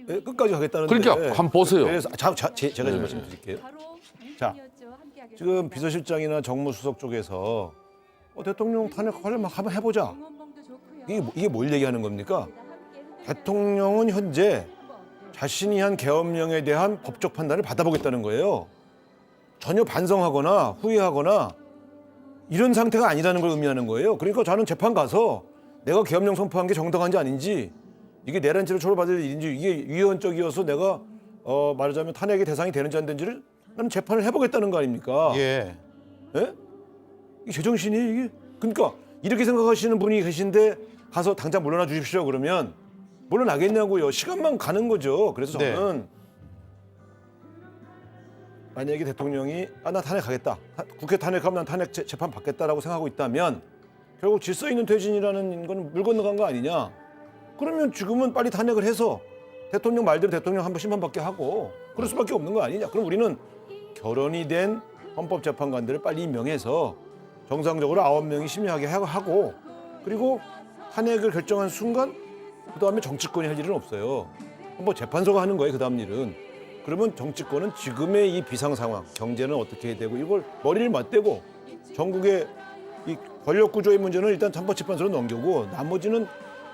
끝까지 하겠다는데. 그러니까 한번 보세요. 그래서 제가 좀 말씀드릴게요. 자, 지금 비서실장이나 정무수석 쪽에서 대통령 탄핵하려면 한번 해보자. 이게 뭘 얘기하는 겁니까? 대통령은 현재 자신이 한 계엄령에 대한 법적 판단을 받아보겠다는 거예요. 전혀 반성하거나 후회하거나 이런 상태가 아니라는 걸 의미하는 거예요. 그러니까 저는 재판 가서 내가 계엄령 선포한 게 정당한지 아닌지 이게 내란죄를 처벌받을 일인지 이게 위헌적이어서 내가 말하자면 탄핵의 대상이 되는지 안 되는지를 나는 재판을 해보겠다는 거 아닙니까? 예. 예? 이게 제정신이 이게 그러니까 이렇게 생각하시는 분이 계신데 가서 당장 물러나 주십시오 그러면 물러나겠냐고요. 시간만 가는 거죠. 그래서 저는 만약에 대통령이 나 탄핵하겠다. 국회 탄핵하면 난 탄핵 재판 받겠다라고 생각하고 있다면 결국 질서 있는 퇴진이라는 건 물 건너간 거 아니냐. 그러면 지금은 빨리 탄핵을 해서 대통령 말대로 대통령 한번 심판받게 하고 그럴 수밖에 없는 거 아니냐. 그럼 우리는 결혼이 된 헌법재판관들을 빨리 임명해서 정상적으로 9명이 심의하게 하고 그리고 탄핵을 결정한 순간 그다음에 정치권이 할 일은 없어요. 헌법재판소가 하는 거예요. 그다음 일은. 그러면 정치권은 지금의 이 비상 상황, 경제는 어떻게 해야 되고 이걸 머리를 맞대고 전국의 이 권력 구조의 문제는 일단 헌법재판소로 넘기고 나머지는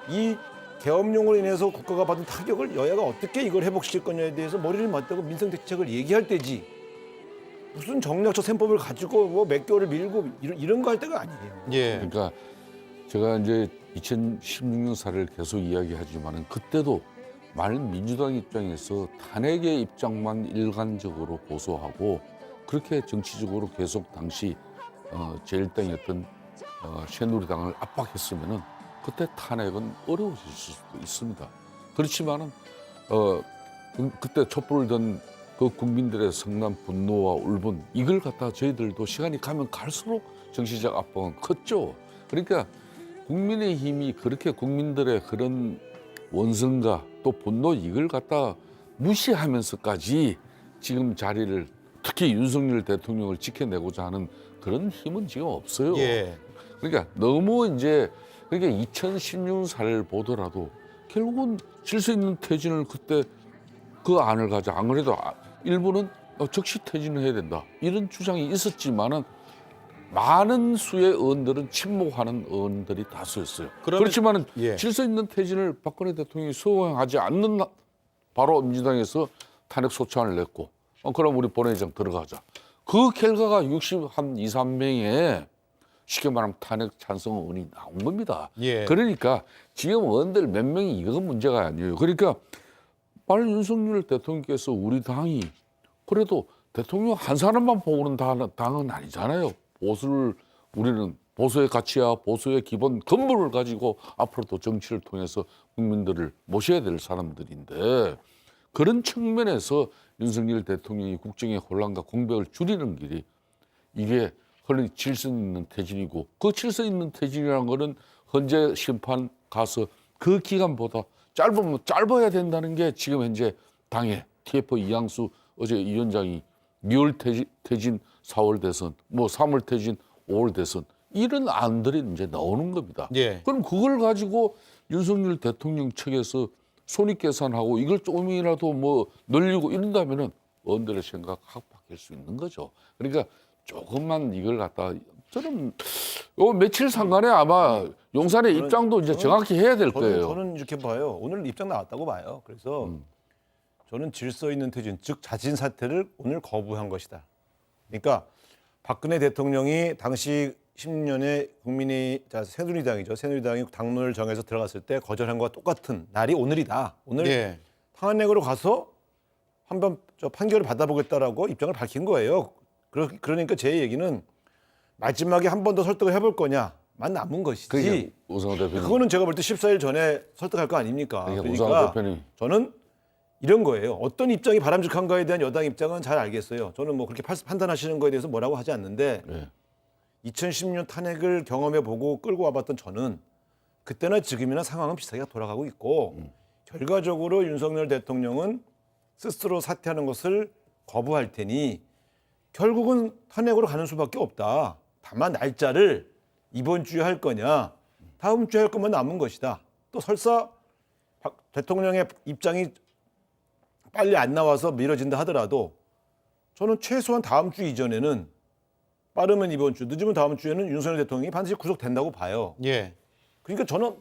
이 계엄령으로 인해서 국가가 받은 타격을 여야가 어떻게 이걸 회복시킬 거냐에 대해서 머리를 맞대고 민생 대책을 얘기할 때지. 무슨 정략적 셈법을 가지고 뭐 몇 개월을 밀고 이런 거 할 때가 아니에요. 예. 그러니까 제가 이제 2016년 사례를 계속 이야기하지만은 그때도 많은 민주당 입장에서 탄핵의 입장만 일관적으로 고수하고 그렇게 정치적으로 계속 당시 제1당이었던 새누리당을 압박했으면은 그때 탄핵은 어려워질 수도 있습니다. 그렇지만은 그때 촛불을 든 그 국민들의 성난 분노와 울분 이걸 갖다 저희들도 시간이 가면 갈수록 정치적 압박은 컸죠. 그러니까 국민의힘이 그렇게 국민들의 그런 원성과 또 분노 이걸 갖다 무시하면서까지 지금 자리를 특히 윤석열 대통령을 지켜내고자 하는 그런 힘은 지금 없어요. 예. 그러니까 너무 이제 그러니까 2016 사례를 보더라도 결국은 질서 있는 퇴진을 그때 그 안을 가져 안 그래도 일부는 즉시 퇴진을 해야 된다 이런 주장이 있었지만은 많은 수의 의원들은 침묵하는 의원들이 다수였어요. 그렇지만은 예. 질서 있는 퇴진을 박근혜 대통령이 수행하지 않는 바로 민주당에서 탄핵 소추안을 냈고 그럼 우리 본회의장 들어가자. 그 결과가 60 한 2, 3명의 쉽게 말하면 탄핵 찬성 의원이 나온 겁니다. 예. 그러니까 지금 의원들 몇 명이 이거 문제가 아니에요. 그러니까 빨리 윤석열 대통령께서 우리 당이 그래도 대통령 한 사람만 보고는 당은 아니잖아요. 보수를 우리는 보수의 가치와 보수의 기본 근본을 가지고 앞으로도 정치를 통해서 국민들을 모셔야 될 사람들인데 그런 측면에서 윤석열 대통령이 국정의 혼란과 공백을 줄이는 길이 이게 흔히 질서 있는 퇴진이고 그 질서 있는 퇴진이라는 거는 헌재 심판 가서 그 기간보다 짧으면 짧아야 된다는 게 지금 현재 당의 TF 이양수 어제 위원장이 6월 퇴진 4월 대선 뭐 3월 퇴진 5월 대선 이런 안들이 이제 나오는 겁니다. 예. 그럼 그걸 가지고 윤석열 대통령 측에서 손익계산하고 이걸 조금이라도 뭐 늘리고 이런다면은 의원들의 생각 확 바뀔 수 있는 거죠. 그러니까 조금만 이걸 갖다 저는 요 며칠 상간에 아마 용산의 입장도 이제 정확히 해야 될 거예요. 저는 이렇게 봐요. 오늘 입장 나왔다고 봐요. 그래서 저는 질서 있는 퇴진, 즉 자진 사퇴를 오늘 거부한 것이다. 그러니까 박근혜 대통령이 당시 10년에 새누리당이죠. 새누리당이 당론을 정해서 들어갔을 때 거절한 것과 똑같은 날이 오늘이다. 오늘 예. 탄핵으로 가서 한번 판결을 받아보겠다라고 입장을 밝힌 거예요. 그러니까 제 얘기는 마지막에 한 번 더 설득을 해볼 거냐만 남은 것이지. 우상호 대표님. 그거는 제가 볼 때 14일 전에 설득할 거 아닙니까? 우상호 그러니까 대표님. 저는 이런 거예요. 어떤 입장이 바람직한가에 대한 여당 입장은 잘 알겠어요. 저는 뭐 그렇게 판단하시는 거에 대해서 뭐라고 하지 않는데 2016년 탄핵을 경험해보고 끌고 와봤던 저는 그때나 지금이나 상황은 비슷하게 돌아가고 있고 결과적으로 윤석열 대통령은 스스로 사퇴하는 것을 거부할 테니 결국은 탄핵으로 가는 수밖에 없다. 다만 날짜를 이번 주에 할 거냐 다음 주에 할 것만 남은 것이다. 또 설사 대통령의 입장이 빨리 안 나와서 미뤄진다 하더라도 저는 최소한 다음 주 이전에는 빠르면 이번 주, 늦으면 다음 주에는 윤석열 대통령이 반드시 구속된다고 봐요. 예. 그러니까 저는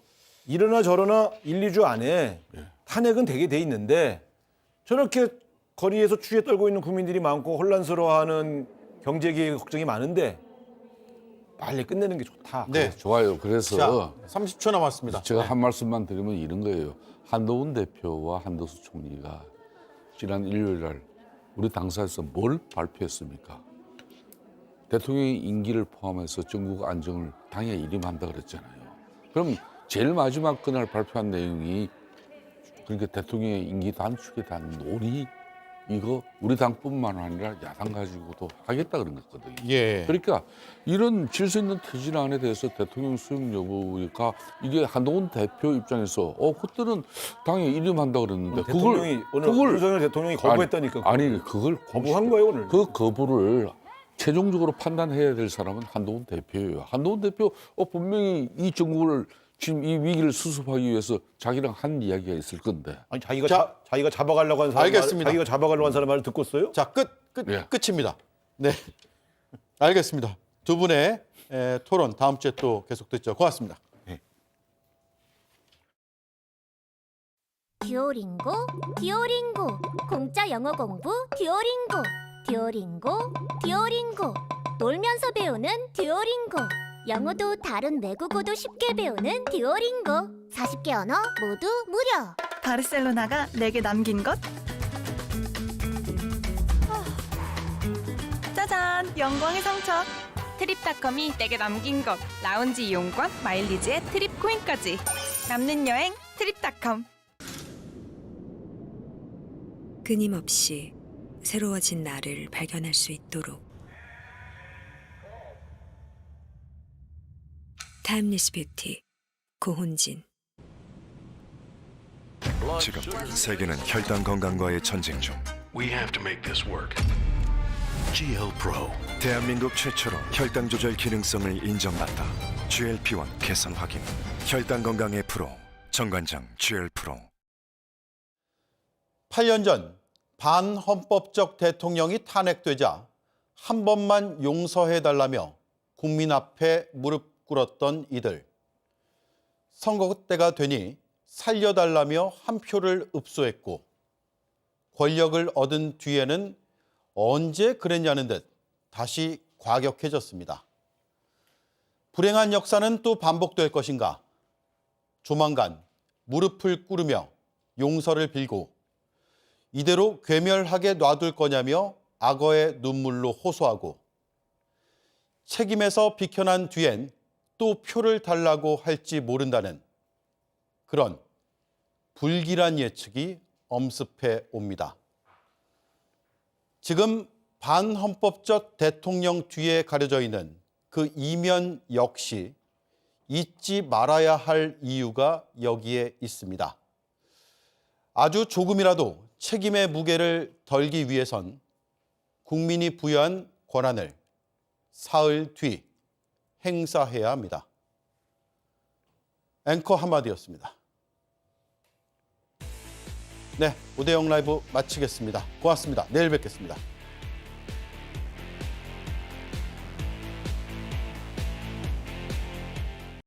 이러나 저러나 1, 2주 안에 탄핵은 되게 돼 있는데 저렇게 거리에서 추위에 떨고 있는 국민들이 많고 혼란스러워하는 경제계획 걱정이 많은데 빨리 끝내는 게 좋다. 네. 좋아요. 그래서 자, 30초 남았습니다. 제가 한 말씀만 드리면 이런 거예요. 한동훈 대표와 한덕수 총리가 지난 일요일 날 우리 당사에서 뭘 발표했습니까? 대통령의 임기를 포함해서 전국 안정을 당에 일임한다 그랬잖아요. 그럼 제일 마지막 그날 발표한 내용이 그러니까 대통령의 임기 단축에 대한 논의 이거 우리 당뿐만 아니라 야당 가지고도 하겠다 그런 거거든요. 예. 그러니까 이런 질서 있는 퇴진안에 대해서 대통령 수용 여부가 이게 한동훈 대표 입장에서 그때는 당에 이름한다 그랬는데 대통령이 오늘 윤석열 대통령이 거부했다니까. 아니 그걸 거부한 거예요 오늘. 그 거부를 최종적으로 판단해야 될 사람은 한동훈 대표예요. 한동훈 대표 분명히 이 정국을 지금 이 위기를 수습하기 위해서 자기랑 한 이야기가 있을 건데. 아니 자기가 잡아가려고 한 사람 알겠습니다. 자기가 잡아가려고 한 사람 말을 듣고 있어요? 자, 예. 끝입니다. 네. 알겠습니다. 두 분의 토론 다음 주에 또 계속 듣죠. 고맙습니다. 듀오링고 듀오링고 공짜 영어 공부 듀오링고 듀오링고 듀오링고 놀면서 배우는 듀오링고 영어도 다른 외국어도 쉽게 배우는 듀오링고 40개 언어 모두 무료. 바르셀로나가 내게 남긴 것? 짜잔! 영광의 상처! 트립닷컴이 내게 남긴 것. 라운지 이용권, 마일리지에 트립 코인까지. 남는 여행 트립닷컴. 끊임없이 새로워진 나를 발견할 수 있도록 타임리스 뷰티 고혼진. 지금 세계는 혈당 건강과의 전쟁 중. We have to make this work. GL Pro. 대한민국 최초로 혈당 조절 기능성을 인정받다. GLP-1 개선 확인. 혈당 건강의 프로. 정관장 GL Pro. 8년 전 반헌법적 대통령이 탄핵되자 한 번만 용서해달라며 국민 앞에 무릎 꿇었던 이들. 선거 때가 되니 살려달라며 한 표를 읍소했고 권력을 얻은 뒤에는 언제 그랬냐는 듯 다시 과격해졌습니다. 불행한 역사는 또 반복될 것인가? 조만간 무릎을 꿇으며 용서를 빌고 이대로 괴멸하게 놔둘 거냐며 악어의 눈물로 호소하고 책임에서 비켜난 뒤엔 또 표를 달라고 할지 모른다는 그런 불길한 예측이 엄습해 옵니다. 지금 반헌법적 대통령 뒤에 가려져 있는 그 이면 역시 잊지 말아야 할 이유가 여기에 있습니다. 아주 조금이라도 책임의 무게를 덜기 위해선 국민이 부여한 권한을 사흘 뒤 행사해야 합니다. 앵커 한마디였습니다. 네, 오대영 라이브 마치겠습니다. 고맙습니다. 내일 뵙겠습니다.